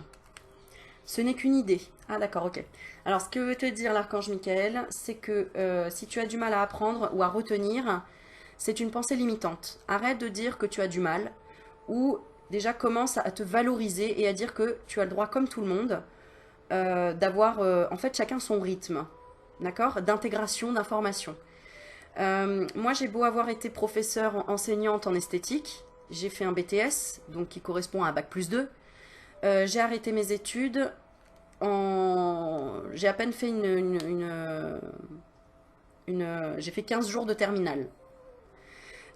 ce n'est qu'une idée. Ah d'accord, ok. Alors ce que veut te dire l'archange Michael, c'est que si tu as du mal à apprendre ou à retenir, c'est une pensée limitante. Arrête de dire que tu as du mal ou déjà commence à te valoriser et à dire que tu as le droit comme tout le monde d'avoir en fait chacun son rythme, d'accord, d'intégration, d'information. Moi j'ai beau avoir été professeure enseignante en esthétique, j'ai fait un BTS, donc qui correspond à un bac+2. J'ai arrêté mes études j'ai à peine fait j'ai fait 15 jours de terminale.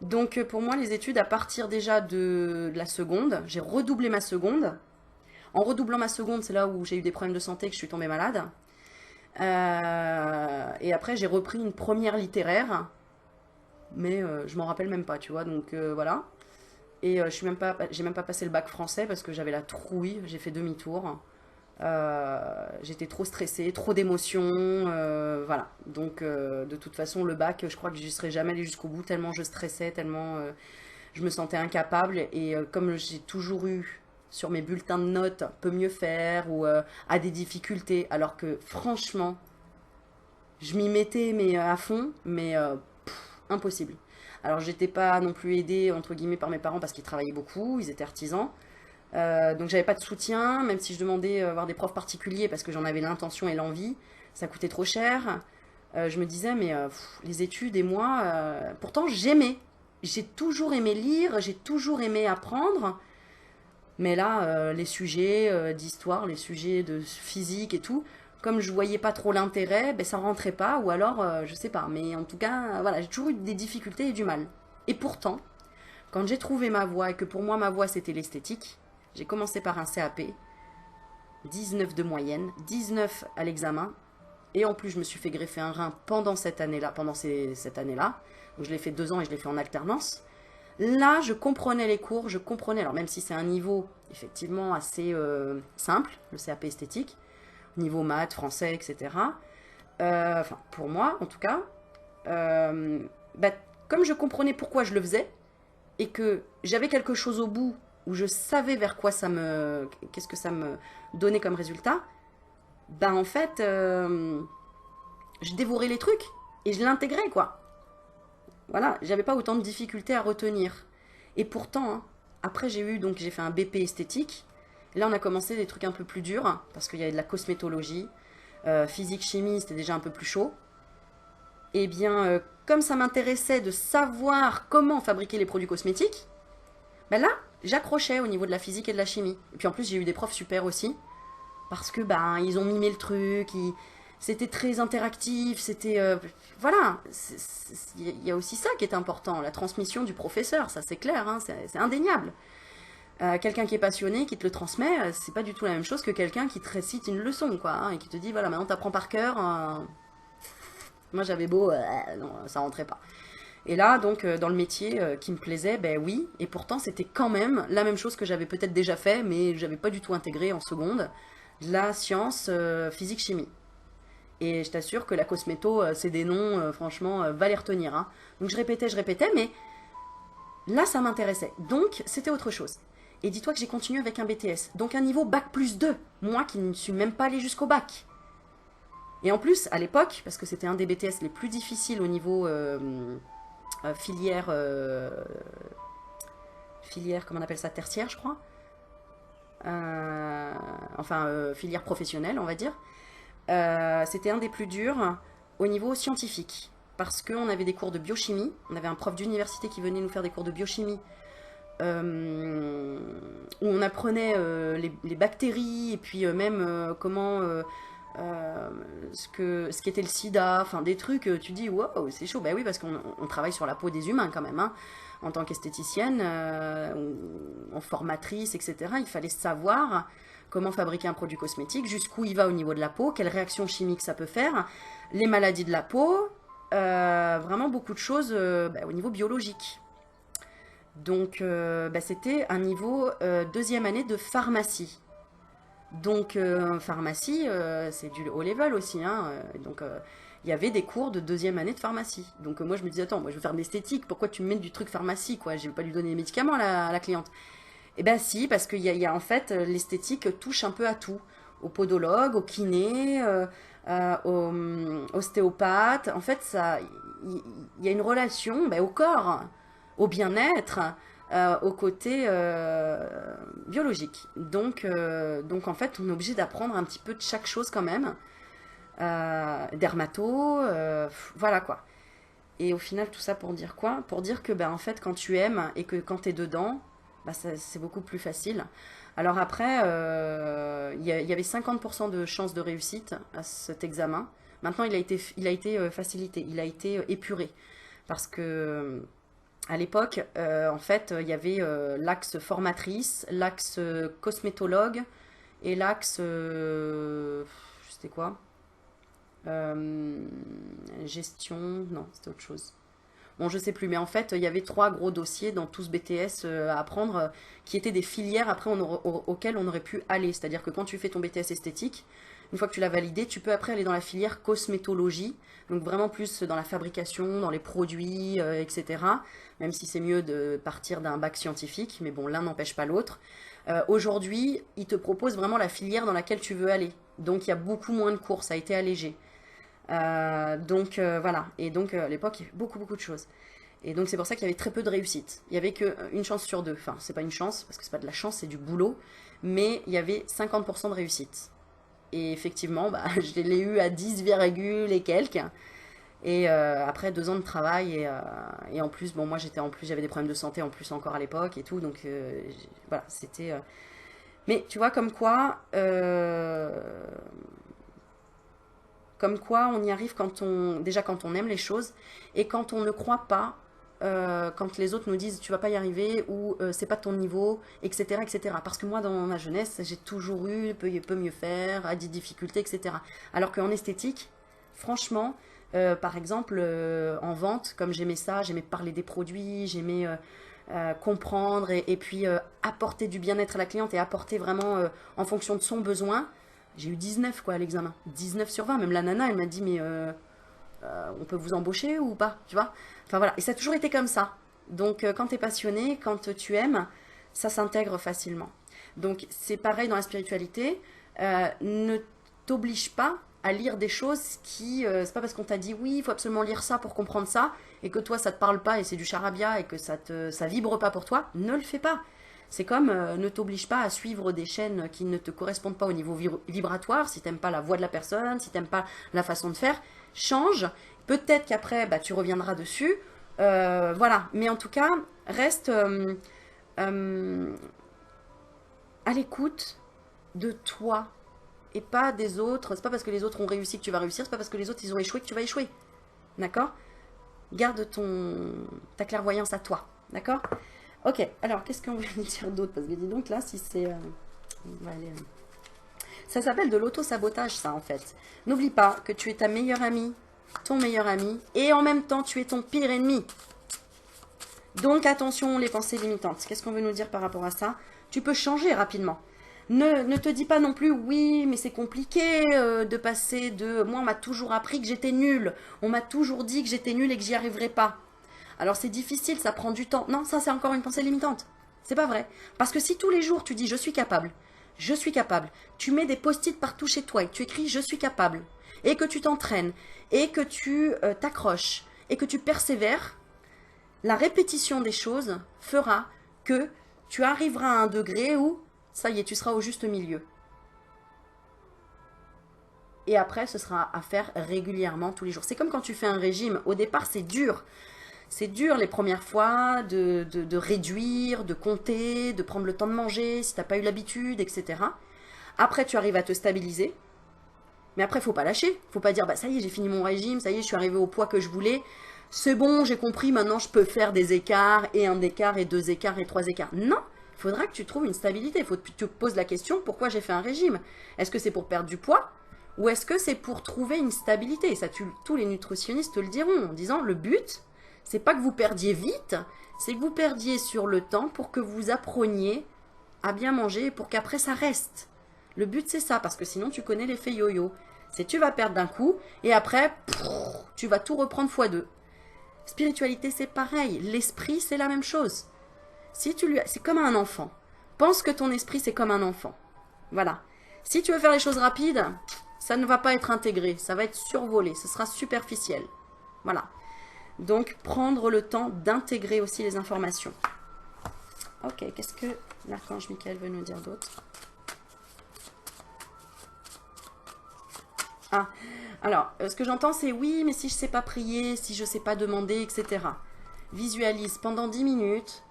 Donc pour moi les études à partir déjà de la seconde, j'ai redoublé ma seconde. En redoublant ma seconde, c'est là où j'ai eu des problèmes de santé, que je suis tombée malade. Et après j'ai repris une première littéraire, mais je m'en rappelle même pas, tu vois, donc voilà. Et j'ai même pas passé le bac français parce que j'avais la trouille, j'ai fait demi-tour. J'étais trop stressée, trop d'émotions, voilà. Donc de toute façon le bac, je crois que je serais jamais allée jusqu'au bout tellement je stressais, tellement je me sentais incapable. Et comme j'ai toujours eu sur mes bulletins de notes peut mieux faire ou à des difficultés, alors que franchement je m'y mettais mais à fond, mais impossible. Alors j'étais pas non plus aidée entre guillemets par mes parents parce qu'ils travaillaient beaucoup, ils étaient artisans. Donc j'avais pas de soutien, même si je demandais avoir des profs particuliers parce que j'en avais l'intention et l'envie, ça coûtait trop cher. Je me disais mais les études et moi, pourtant j'aimais, j'ai toujours aimé lire, j'ai toujours aimé apprendre, mais là les sujets d'histoire, les sujets de physique et tout, comme je voyais pas trop l'intérêt, ben ça rentrait pas ou alors je sais pas, mais en tout cas voilà j'ai toujours eu des difficultés et du mal. Et pourtant quand j'ai trouvé ma voie et que pour moi ma voie c'était l'esthétique, j'ai commencé par un CAP, 19 de moyenne, 19 à l'examen, et en plus je me suis fait greffer un rein pendant cette année-là, cette année-là, donc je l'ai fait 2 ans et je l'ai fait en alternance. Là, je comprenais les cours, je comprenais, alors même si c'est un niveau effectivement assez simple, le CAP esthétique, niveau maths, français, etc. Enfin, pour moi en tout cas, bah, comme je comprenais pourquoi je le faisais, et que j'avais quelque chose au bout où je savais vers quoi qu'est-ce que ça me donnait comme résultat, ben en fait, je dévorais les trucs et je l'intégrais quoi. Voilà, j'avais pas autant de difficultés à retenir. Et pourtant, hein, après j'ai fait un BP esthétique. Et là on a commencé des trucs un peu plus durs hein, parce qu'il y avait de la cosmétologie, physique, chimie, c'était déjà un peu plus chaud. Et bien, comme ça m'intéressait de savoir comment fabriquer les produits cosmétiques, ben là, j'accrochais au niveau de la physique et de la chimie. Et puis en plus, j'ai eu des profs super aussi, parce que ben ils ont mimé le truc, c'était très interactif, c'était voilà, il y a aussi ça qui est important, la transmission du professeur, ça c'est clair, hein, c'est indéniable. Quelqu'un qui est passionné, qui te le transmet, c'est pas du tout la même chose que quelqu'un qui te récite une leçon, quoi, hein, et qui te dit voilà, maintenant t'apprends par cœur. Moi j'avais beau, non, ça rentrait pas. Et là, donc, dans le métier qui me plaisait, ben oui, et pourtant c'était quand même la même chose que j'avais peut-être déjà fait, mais j'avais pas du tout intégré en seconde, de la science physique-chimie. Et je t'assure que la cosméto, c'est des noms, franchement, va les retenir. Hein. Donc je répétais, mais là ça m'intéressait. Donc c'était autre chose. Et dis-toi que j'ai continué avec un BTS, donc un niveau bac+2, moi qui ne suis même pas allée jusqu'au bac. Et en plus, à l'époque, parce que c'était un des BTS les plus difficiles au niveau filière, comment on appelle ça, tertiaire, je crois. Filière professionnelle, on va dire. C'était un des plus durs au niveau scientifique. Parce qu'on avait des cours de biochimie. On avait un prof d'université qui venait nous faire des cours de biochimie. Où on apprenait les bactéries et puis même comment... ce qu'était le sida, enfin des trucs, tu dis waouh, c'est chaud. Ben oui, parce qu'on travaille sur la peau des humains quand même. Hein. en tant qu'esthéticienne, en formatrice, etc. Il fallait savoir comment fabriquer un produit cosmétique, jusqu'où il va au niveau de la peau, quelles réactions chimiques ça peut faire, les maladies de la peau, vraiment beaucoup de choses au niveau biologique. Donc c'était un niveau deuxième année de pharmacie. Donc pharmacie, c'est du haut level aussi, hein, donc il y avait des cours de deuxième année de pharmacie. Donc moi je me disais, attends, moi je veux faire de l'esthétique, pourquoi tu me mets du truc pharmacie, quoi? Je vais pas lui donner des médicaments à la cliente. Eh ben si, parce qu'il y a en fait, l'esthétique touche un peu à tout. Au podologue, au kiné, au ostéopathe. En fait, il y a une relation au corps, au bien-être, au côté biologique. Donc en fait, on est obligé d'apprendre un petit peu de chaque chose quand même. Dermato, voilà quoi. Et au final, tout ça pour dire quoi? Pour dire que en fait, quand tu aimes et que quand tu es dedans, c'est beaucoup plus facile. Alors après, y avait 50% de chances de réussite à cet examen. Maintenant, il a été facilité, il a été épuré. Parce que à l'époque, en fait, il y avait l'axe formatrice, l'axe cosmétologue et l'axe... c'était quoi? Gestion... Non, c'était autre chose. Bon, je sais plus, mais en fait, il y avait 3 gros dossiers dans tout ce BTS à apprendre qui étaient des filières après auxquelles on aurait pu aller. C'est-à-dire que quand tu fais ton BTS esthétique, une fois que tu l'as validé, tu peux après aller dans la filière cosmétologie, donc vraiment plus dans la fabrication, dans les produits, etc. Même si c'est mieux de partir d'un bac scientifique, mais bon, l'un n'empêche pas l'autre. Aujourd'hui, ils te proposent vraiment la filière dans laquelle tu veux aller. Donc il y a beaucoup moins de cours, ça a été allégé. Voilà, et donc à l'époque il y avait beaucoup de choses, et donc c'est pour ça qu'il y avait très peu de réussite. Il y avait qu'une chance sur deux, enfin c'est pas une chance parce que c'est pas de la chance, c'est du boulot, mais il y avait 50% de réussite. Et effectivement je l'ai eu à 10, et quelques, et après 2 ans de travail, et en plus moi j'avais des problèmes de santé en plus encore à l'époque et tout, donc voilà, c'était mais tu vois comme quoi on y arrive quand on aime les choses, et quand on ne croit pas, quand les autres nous disent tu vas pas y arriver, ou c'est pas ton niveau, etc., etc. Parce que moi dans ma jeunesse j'ai toujours eu peut mieux faire, à des difficultés, etc. Alors qu'en esthétique, franchement, par exemple en vente, comme j'aimais ça, j'aimais parler des produits, j'aimais comprendre, et puis apporter du bien-être à la cliente, et apporter vraiment en fonction de son besoin. J'ai eu 19 quoi à l'examen. 19 sur 20. Même la nana, elle m'a dit, mais on peut vous embaucher ou pas, tu vois? Enfin voilà. Et ça a toujours été comme ça. Donc quand tu es passionné, quand tu aimes, ça s'intègre facilement. Donc c'est pareil dans la spiritualité. Ne t'oblige pas à lire des choses qui... c'est pas parce qu'on t'a dit oui, il faut absolument lire ça pour comprendre ça, et que toi ça te parle pas et c'est du charabia et que ça vibre pas pour toi, ne le fais pas. C'est comme ne t'oblige pas à suivre des chaînes qui ne te correspondent pas au niveau vibratoire. Si t'aimes pas la voix de la personne, si t'aimes pas la façon de faire, change. Peut-être qu'après, tu reviendras dessus. Voilà. Mais en tout cas, reste à l'écoute de toi et pas des autres. C'est pas parce que les autres ont réussi que tu vas réussir. C'est pas parce que les autres ils ont échoué que tu vas échouer. D'accord? Garde ta clairvoyance à toi. D'accord? Ok, alors qu'est-ce qu'on veut dire d'autre? Parce que dis donc là, si c'est... ça s'appelle de l'auto-sabotage, ça, en fait. N'oublie pas que tu es ta meilleure amie, ton meilleur ami, et en même temps, tu es ton pire ennemi. Donc, attention, les pensées limitantes. Qu'est-ce qu'on veut nous dire par rapport à ça? Tu peux changer rapidement. Ne te dis pas non plus, oui, mais c'est compliqué de passer de... Moi, on m'a toujours appris que j'étais nulle. On m'a toujours dit que j'étais nulle et que j'y arriverais pas. Alors c'est difficile, ça prend du temps. Non, ça c'est encore une pensée limitante. C'est pas vrai. Parce que si tous les jours tu dis je suis capable, tu mets des post-it partout chez toi et tu écris je suis capable, et que tu t'entraînes, et que tu t'accroches, et que tu persévères, la répétition des choses fera que tu arriveras à un degré où, ça y est, tu seras au juste milieu. Et après, ce sera à faire régulièrement tous les jours. C'est comme quand tu fais un régime. Au départ, c'est dur. C'est dur les premières fois de réduire, de compter, de prendre le temps de manger si tu n'as pas eu l'habitude, etc. Après, tu arrives à te stabiliser. Mais après, il ne faut pas lâcher. Il ne faut pas dire, ça y est, j'ai fini mon régime, ça y est, je suis arrivé au poids que je voulais. c'est bon, j'ai compris, maintenant je peux faire des écarts, et un écart, et deux écarts, et trois écarts. Non, il faudra que tu trouves une stabilité. Il faut que tu te poses la question, pourquoi j'ai fait un régime? Est-ce que c'est pour perdre du poids? Ou est-ce que c'est pour trouver une stabilité? Et ça, tous les nutritionnistes te le diront, en disant, le but, c'est pas que vous perdiez vite, c'est que vous perdiez sur le temps pour que vous appreniez à bien manger, et pour qu'après ça reste. Le but, c'est ça, parce que sinon, tu connais l'effet yo-yo. C'est tu vas perdre d'un coup, et après, tu vas tout reprendre fois deux. Spiritualité, c'est pareil. L'esprit, c'est la même chose. Si tu lui, c'est comme un enfant. Pense que ton esprit, c'est comme un enfant. Voilà. Si tu veux faire les choses rapides, ça ne va pas être intégré. Ça va être survolé. Ce sera superficiel. Voilà. Donc, prendre le temps d'intégrer aussi les informations. Ok, qu'est-ce que l'archange Michael veut nous dire d'autre? Ah, alors, ce que j'entends, c'est oui, mais si je ne sais pas prier, si je ne sais pas demander, etc. Visualise pendant 10 minutes.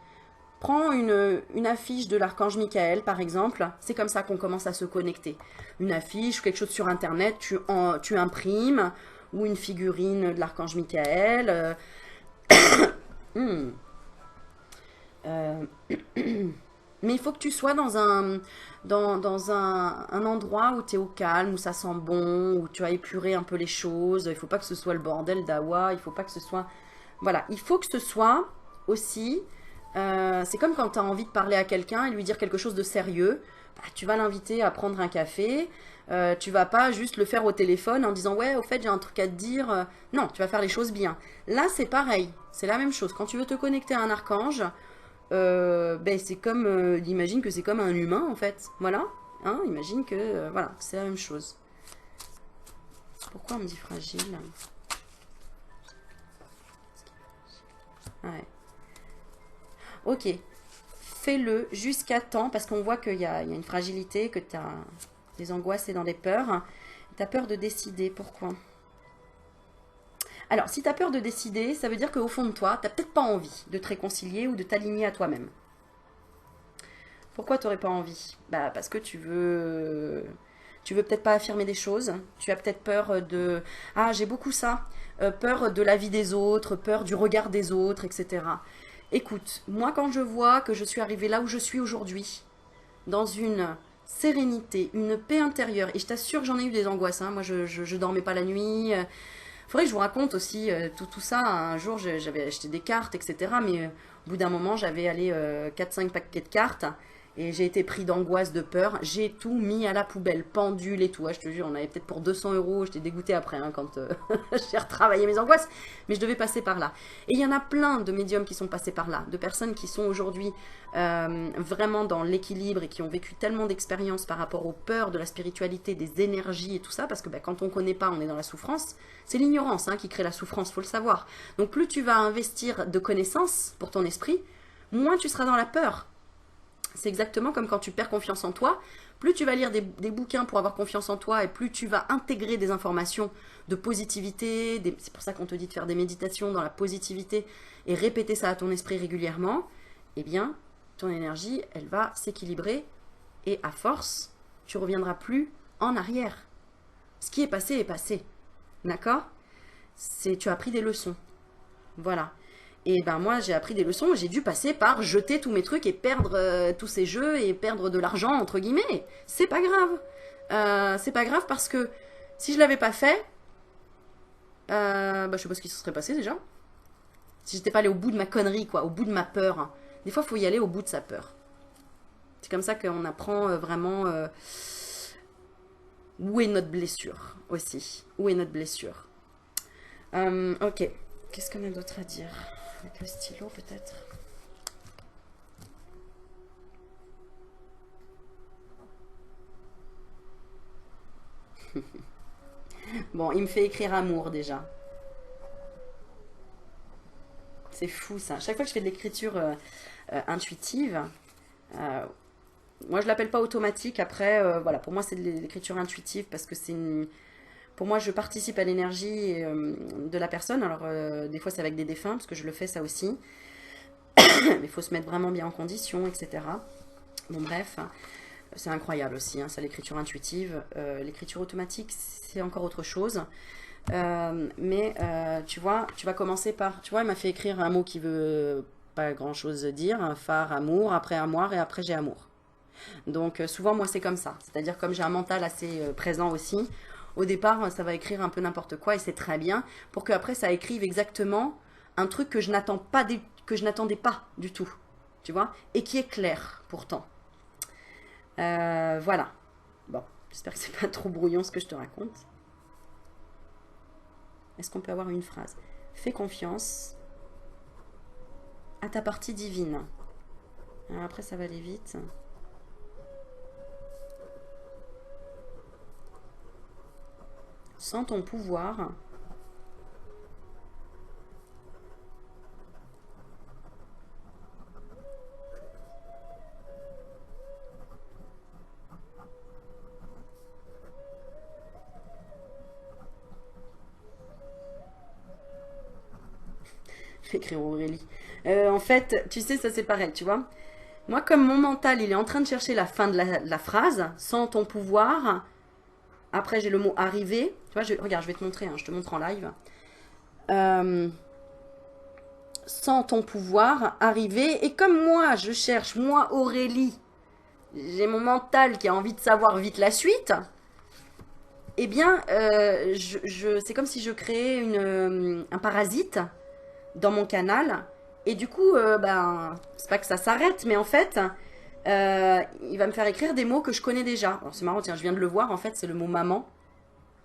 Prends une affiche de l'archange Michael, par exemple. C'est comme ça qu'on commence à se connecter. Une affiche ou quelque chose sur Internet, tu imprimes, ou une figurine de l'archange Michael. Mais il faut que tu sois dans un endroit où tu es au calme, où ça sent bon, où tu as épuré un peu les choses. Il ne faut pas que ce soit le bordel d'Awa, il ne faut pas que ce soit... Voilà, il faut que ce soit aussi... c'est comme quand tu as envie de parler à quelqu'un et lui dire quelque chose de sérieux. Bah, tu vas l'inviter à prendre un café. Tu vas pas juste le faire au téléphone en disant ouais, au fait, j'ai un truc à te dire. Non, tu vas faire les choses bien. Là, c'est pareil. C'est la même chose. Quand tu veux te connecter à un archange, ben, c'est comme, imagine que c'est comme un humain en fait, voilà, hein, imagine que, voilà, c'est la même chose. Pourquoi on me dit fragile? Ouais. Ok, fais-le jusqu'à temps, parce qu'on voit qu'il y a une fragilité, que tu as des angoisses et dans des peurs. Tu as peur de décider, pourquoi? Alors, si tu as peur de décider, ça veut dire qu'au fond de toi, tu n'as peut-être pas envie de te réconcilier ou de t'aligner à toi-même. Pourquoi tu n'aurais pas envie? Bah, parce que tu veux peut-être pas affirmer des choses. Tu as peut-être peur de... Ah, j'ai beaucoup ça. Peur de la vie des autres, peur du regard des autres, etc. Écoute, moi quand je vois que je suis arrivée là où je suis aujourd'hui, dans une sérénité, une paix intérieure, et je t'assure que j'en ai eu des angoisses, hein. Moi je dormais pas la nuit, faudrait que je vous raconte aussi tout ça. Un jour, j'avais acheté des cartes, etc. Mais au bout d'un moment, j'avais allé 4-5 paquets de cartes. Et j'ai été pris d'angoisse, de peur. J'ai tout mis à la poubelle, pendule et tout. Ouais, je te jure, on avait peut-être pour 200 euros. J'étais dégoûtée après quand j'ai retravaillé mes angoisses. Mais je devais passer par là. Et il y en a plein de médiums qui sont passés par là. De personnes qui sont aujourd'hui vraiment dans l'équilibre et qui ont vécu tellement d'expériences par rapport aux peurs de la spiritualité, des énergies et tout ça. Parce que quand on ne connaît pas, on est dans la souffrance. C'est l'ignorance qui crée la souffrance, faut le savoir. Donc plus tu vas investir de connaissances pour ton esprit, moins tu seras dans la peur. C'est exactement comme quand tu perds confiance en toi. Plus tu vas lire des bouquins pour avoir confiance en toi et plus tu vas intégrer des informations de positivité. C'est pour ça qu'on te dit de faire des méditations dans la positivité et répéter ça à ton esprit régulièrement. Eh bien, ton énergie, elle va s'équilibrer et à force, tu reviendras plus en arrière. Ce qui est passé. D'accord? Tu as appris des leçons. Voilà. Et ben moi, j'ai appris des leçons et j'ai dû passer par jeter tous mes trucs et perdre tous ces jeux et perdre de l'argent, entre guillemets. C'est pas grave. C'est pas grave parce que si je l'avais pas fait, je sais pas ce qui se serait passé déjà. Si j'étais pas allé au bout de ma connerie, quoi, au bout de ma peur. Hein. Des fois, il faut y aller au bout de sa peur. C'est comme ça qu'on apprend vraiment où est notre blessure aussi. Où est notre blessure. Ok. Qu'est-ce qu'on a d'autre à dire? Avec le stylo, peut-être. Bon, il me fait écrire amour, déjà. C'est fou, ça. Chaque fois que je fais de l'écriture intuitive, moi, je l'appelle pas automatique. Après, voilà, pour moi, c'est de l'écriture intuitive parce que c'est une... Pour moi, je participe à l'énergie de la personne. Alors, des fois, c'est avec des défunts, parce que je le fais ça aussi. Mais il faut se mettre vraiment bien en condition, etc. Bon, bref, c'est incroyable aussi, hein, ça, l'écriture intuitive. L'écriture automatique, c'est encore autre chose. Tu vois, tu vas commencer par... Tu vois, il m'a fait écrire un mot qui veut pas grand-chose dire. Phare, amour, après armoire et après j'ai amour. Donc souvent, moi, c'est comme ça. C'est-à-dire comme j'ai un mental assez présent aussi, au départ, ça va écrire un peu n'importe quoi et c'est très bien pour qu'après, ça écrive exactement un truc que je n'attends pas, que je n'attendais pas du tout. Tu vois? Et qui est clair, pourtant. Voilà. Bon, j'espère que c'est pas trop brouillon ce que je te raconte. Est-ce qu'on peut avoir une phrase? Fais confiance à ta partie divine. Alors après, ça va aller vite. Sans ton pouvoir, je vais écrire Aurélie. En fait, tu sais, ça c'est pareil, tu vois. Moi, comme mon mental, il est en train de chercher la fin de la phrase, sans ton pouvoir. Après, j'ai le mot arriver. Tu vois, regarde, je vais te montrer, hein, je te montre en live. Euh, Sans ton pouvoir, arriver. Et comme moi, je cherche, moi, Aurélie, j'ai mon mental qui a envie de savoir vite la suite. Eh bien, c'est comme si je créais un parasite dans mon canal. Et du coup, ben, c'est pas que ça s'arrête, mais en fait, il va me faire écrire des mots que je connais déjà. Alors c'est marrant, tiens, je viens de le voir, en fait, c'est le mot maman,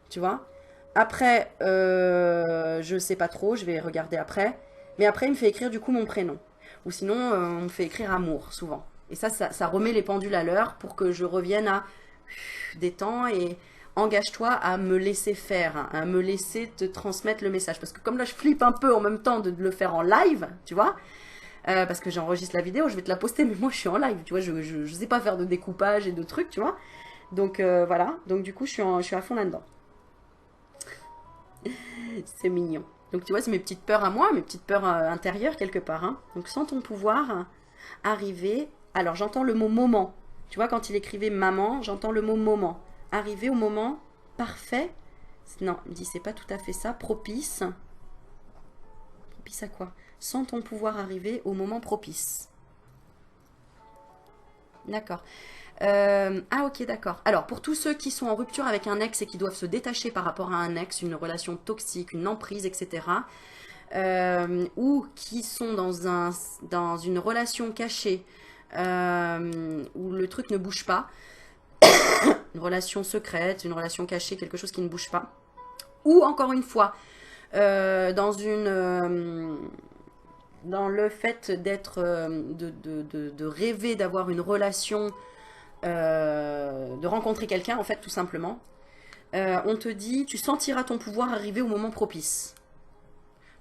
tu vois. Après, je sais pas trop, je vais regarder après. Mais après, il me fait écrire du coup mon prénom. Ou sinon, on me fait écrire amour, souvent. Et ça remet les pendules à l'heure pour que je revienne à des temps et engage-toi à me laisser faire, hein, à me laisser te transmettre le message. Parce que comme là, je flippe un peu en même temps de le faire en live, tu vois, parce que j'enregistre la vidéo, je vais te la poster, mais moi, je suis en live, tu vois, je sais pas faire de découpage et de trucs, tu vois. Donc voilà, donc du coup, je suis à fond là-dedans. C'est mignon. Donc tu vois, c'est mes petites peurs à moi, mes petites peurs intérieures quelque part, hein. Donc sans ton pouvoir, arriver... Alors j'entends le mot moment. Tu vois, quand il écrivait maman, j'entends le mot moment. Arriver au moment parfait. Non, il me dit c'est pas tout à fait ça. Propice. Propice à quoi? Sans ton pouvoir, arriver au moment propice. D'accord. Ah ok, d'accord. Alors, pour tous ceux qui sont en rupture avec un ex et qui doivent se détacher par rapport à un ex, une relation toxique, une emprise, etc., ou qui sont dans une relation cachée où le truc ne bouge pas, une relation secrète, une relation cachée, quelque chose qui ne bouge pas, ou encore une fois, dans le fait d'être, de rêver d'avoir une relation, de rencontrer quelqu'un, en fait, tout simplement. On te dit, tu sentiras ton pouvoir arriver au moment propice.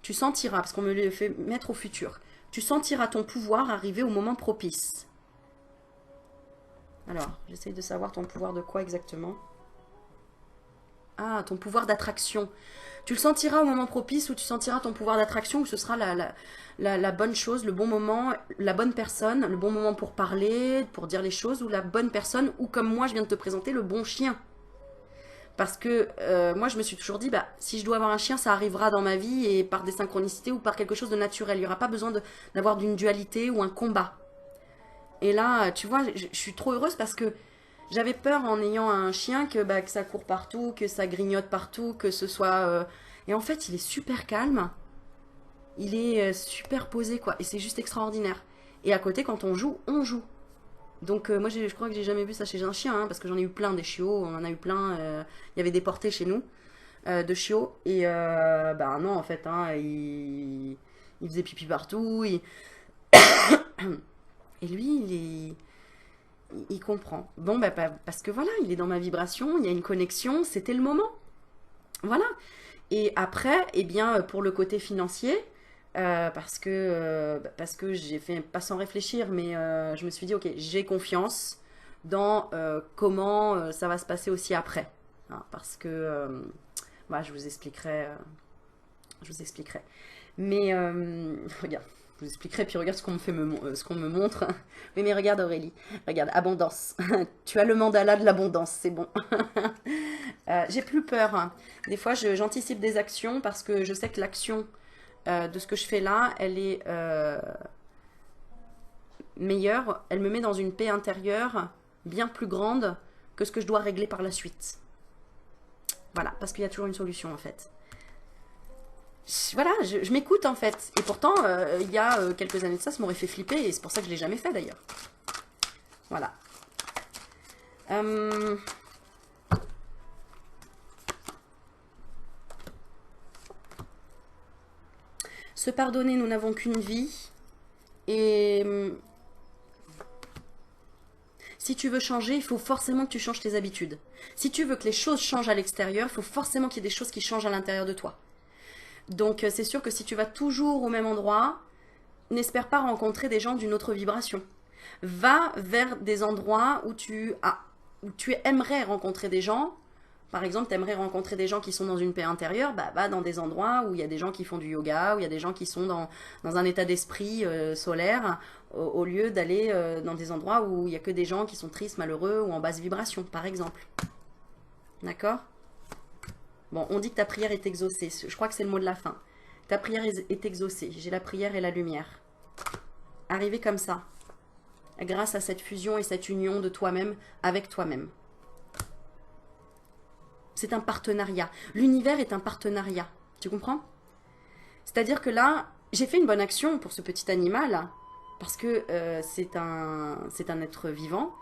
Tu sentiras, parce qu'on me le fait mettre au futur. Tu sentiras ton pouvoir arriver au moment propice. Alors, j'essaye de savoir ton pouvoir de quoi exactement. Ah, ton pouvoir d'attraction. Tu le sentiras au moment propice où tu sentiras ton pouvoir d'attraction, où ce sera la bonne chose, le bon moment, la bonne personne, le bon moment pour parler, pour dire les choses, ou la bonne personne, ou comme moi je viens de te présenter, le bon chien. Parce que moi, je me suis toujours dit, bah, si je dois avoir un chien, ça arrivera dans ma vie et par des synchronicités ou par quelque chose de naturel. Il n'y aura pas besoin d'avoir d'une dualité ou un combat. Et là, tu vois, je suis trop heureuse parce que j'avais peur en ayant un chien que ça court partout, que ça grignote partout, que ce soit... Et en fait, il est super calme. Il est super posé, quoi. Et c'est juste extraordinaire. Et à côté, quand on joue, on joue. Donc moi je crois que j'ai jamais vu ça chez un chien, hein, parce que j'en ai eu plein des chiots, on en a eu plein, il y avait des portées chez nous de chiots, et bah non en fait, hein, il faisait pipi partout, et lui il comprend. Bon bah parce que voilà, il est dans ma vibration, il y a une connexion, c'était le moment, voilà. Et après, eh bien pour le côté financier, parce que j'ai fait, pas sans réfléchir, mais je me suis dit, ok, j'ai confiance dans comment ça va se passer aussi après. Hein, parce que, bah, je vous expliquerai. Mais, regarde, je vous expliquerai, puis regarde ce qu'on me montre. Oui, mais regarde Aurélie, regarde, abondance. Tu as le mandala de l'abondance, c'est bon. J'ai plus peur, hein. Des fois, j'anticipe des actions parce que je sais que l'action de ce que je fais là, elle est meilleure. Elle me met dans une paix intérieure bien plus grande que ce que je dois régler par la suite. Voilà, parce qu'il y a toujours une solution en fait. Voilà, je m'écoute en fait. Et pourtant, il y a quelques années de ça m'aurait fait flipper et c'est pour ça que je ne l'ai jamais fait d'ailleurs. Voilà. Se pardonner, nous n'avons qu'une vie. Et si tu veux changer, il faut forcément que tu changes tes habitudes. Si tu veux que les choses changent à l'extérieur, il faut forcément qu'il y ait des choses qui changent à l'intérieur de toi. Donc c'est sûr que si tu vas toujours au même endroit, n'espère pas rencontrer des gens d'une autre vibration. Va vers des endroits où tu aimerais rencontrer des gens. Par exemple, tu aimerais rencontrer des gens qui sont dans une paix intérieure, bah, va dans des endroits où il y a des gens qui font du yoga, où il y a des gens qui sont dans un état d'esprit solaire, au lieu d'aller dans des endroits où il n'y a que des gens qui sont tristes, malheureux ou en basse vibration, par exemple. D'accord? Bon, on dit que ta prière est exaucée. Je crois que c'est le mot de la fin. Ta prière est exaucée. J'ai la prière et la lumière. Arriver comme ça, grâce à cette fusion et cette union de toi-même avec toi-même. C'est un partenariat. L'univers est un partenariat. Tu comprends? C'est-à-dire que là, j'ai fait une bonne action pour ce petit animal, parce que c'est un être vivant.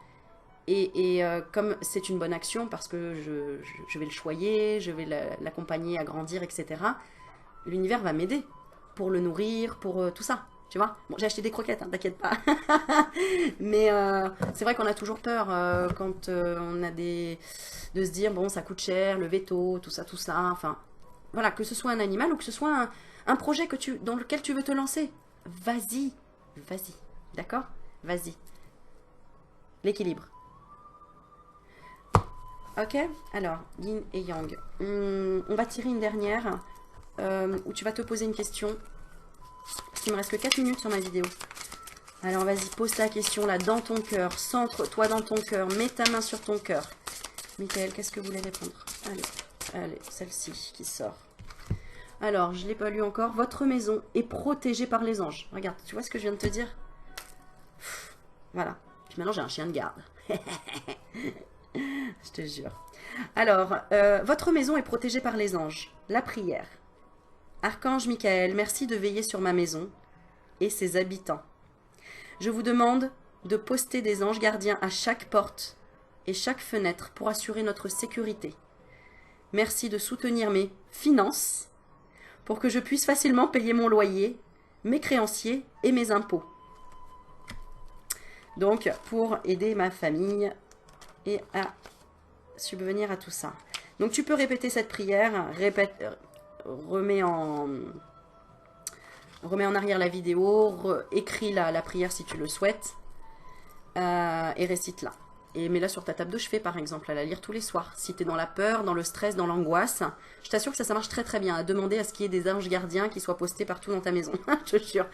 Et comme c'est une bonne action, parce que je vais le choyer, je vais l'accompagner à grandir, etc., l'univers va m'aider pour le nourrir, pour tout ça. Tu vois? Bon, j'ai acheté des croquettes, hein, t'inquiète pas. Mais c'est vrai qu'on a toujours peur quand on a de se dire, bon, ça coûte cher, le veto, tout ça, tout ça. Enfin, voilà, que ce soit un animal ou que ce soit un projet dans lequel tu veux te lancer. Vas-y, vas-y, d'accord? Vas-y. L'équilibre. Ok? Alors, yin et yang. On va tirer une dernière où tu vas te poser une question. Parce qu'il me reste que 4 minutes sur ma vidéo. Alors vas-y, pose ta question là dans ton cœur. Centre-toi dans ton cœur. Mets ta main sur ton cœur. Michael, qu'est-ce que vous voulez répondre? Allez, celle-ci qui sort. Alors, je ne l'ai pas lu encore. Votre maison est protégée par les anges. Regarde, tu vois ce que je viens de te dire? Voilà. Puis maintenant, j'ai un chien de garde. Je te jure. Alors, votre maison est protégée par les anges. La prière. Archange Michael, merci de veiller sur ma maison et ses habitants. Je vous demande de poster des anges gardiens à chaque porte et chaque fenêtre pour assurer notre sécurité. Merci de soutenir mes finances pour que je puisse facilement payer mon loyer, mes créanciers et mes impôts. Donc, pour aider ma famille et à subvenir à tout ça. Donc, tu peux répéter cette prière, remets en arrière la vidéo, écris la prière si tu le souhaites, et récite-la. Et mets-la sur ta table de chevet, par exemple, à la lire tous les soirs. Si tu es dans la peur, dans le stress, dans l'angoisse, je t'assure que ça marche très très bien. À demander à ce qu'il y ait des anges gardiens qui soient postés partout dans ta maison. Je te jure.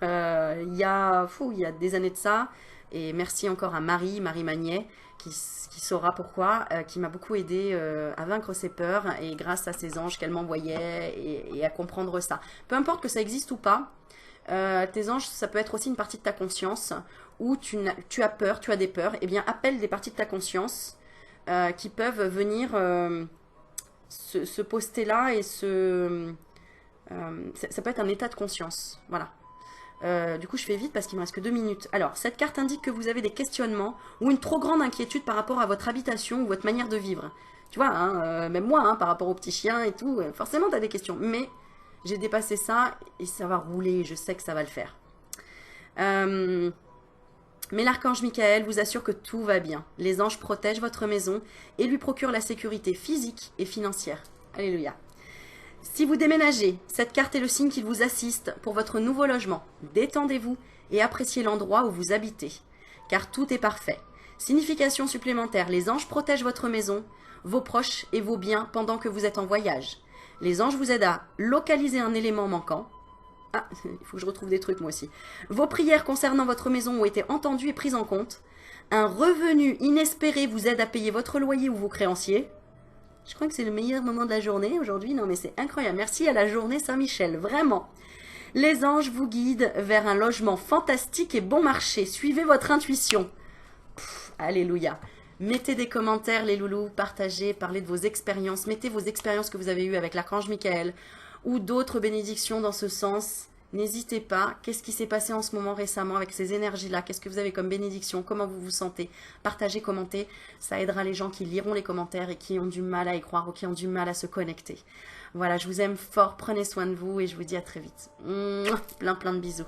Il y a des années de ça. Et merci encore à Marie Magnet, qui saura pourquoi, qui m'a beaucoup aidé à vaincre ses peurs et grâce à ces anges qu'elle m'envoyait et à comprendre ça. Peu importe que ça existe ou pas, tes anges, ça peut être aussi une partie de ta conscience où tu as peur, tu as des peurs, eh bien appelle des parties de ta conscience qui peuvent venir se poster là et ça peut être un état de conscience, voilà. Du coup, je fais vite parce qu'il me reste que 2 minutes. Alors, cette carte indique que vous avez des questionnements ou une trop grande inquiétude par rapport à votre habitation ou votre manière de vivre. Tu vois, hein, même moi, hein, par rapport aux petits chiens et tout, forcément, tu as des questions. Mais j'ai dépassé ça et ça va rouler. Je sais que ça va le faire. Mais l'archange Michael vous assure que tout va bien. Les anges protègent votre maison et lui procurent la sécurité physique et financière. Alléluia. Si vous déménagez, cette carte est le signe qu'il vous assiste pour votre nouveau logement. Détendez-vous et appréciez l'endroit où vous habitez, car tout est parfait. Signification supplémentaire, les anges protègent votre maison, vos proches et vos biens pendant que vous êtes en voyage. Les anges vous aident à localiser un élément manquant. Ah, il faut que je retrouve des trucs moi aussi. Vos prières concernant votre maison ont été entendues et prises en compte. Un revenu inespéré vous aide à payer votre loyer ou vos créanciers. Je crois que c'est le meilleur moment de la journée aujourd'hui. Non mais c'est incroyable. Merci à la journée Saint-Michel, vraiment. Les anges vous guident vers un logement fantastique et bon marché. Suivez votre intuition. Alléluia. Mettez des commentaires les loulous, partagez, parlez de vos expériences. Mettez vos expériences que vous avez eues avec l'archange Michael ou d'autres bénédictions dans ce sens. N'hésitez pas. Qu'est-ce qui s'est passé en ce moment récemment avec ces énergies-là? Qu'est-ce que vous avez comme bénédiction? Comment vous vous sentez? Partagez, commentez. Ça aidera les gens qui liront les commentaires et qui ont du mal à y croire ou qui ont du mal à se connecter. Voilà, je vous aime fort. Prenez soin de vous et je vous dis à très vite. Mouah, plein de bisous.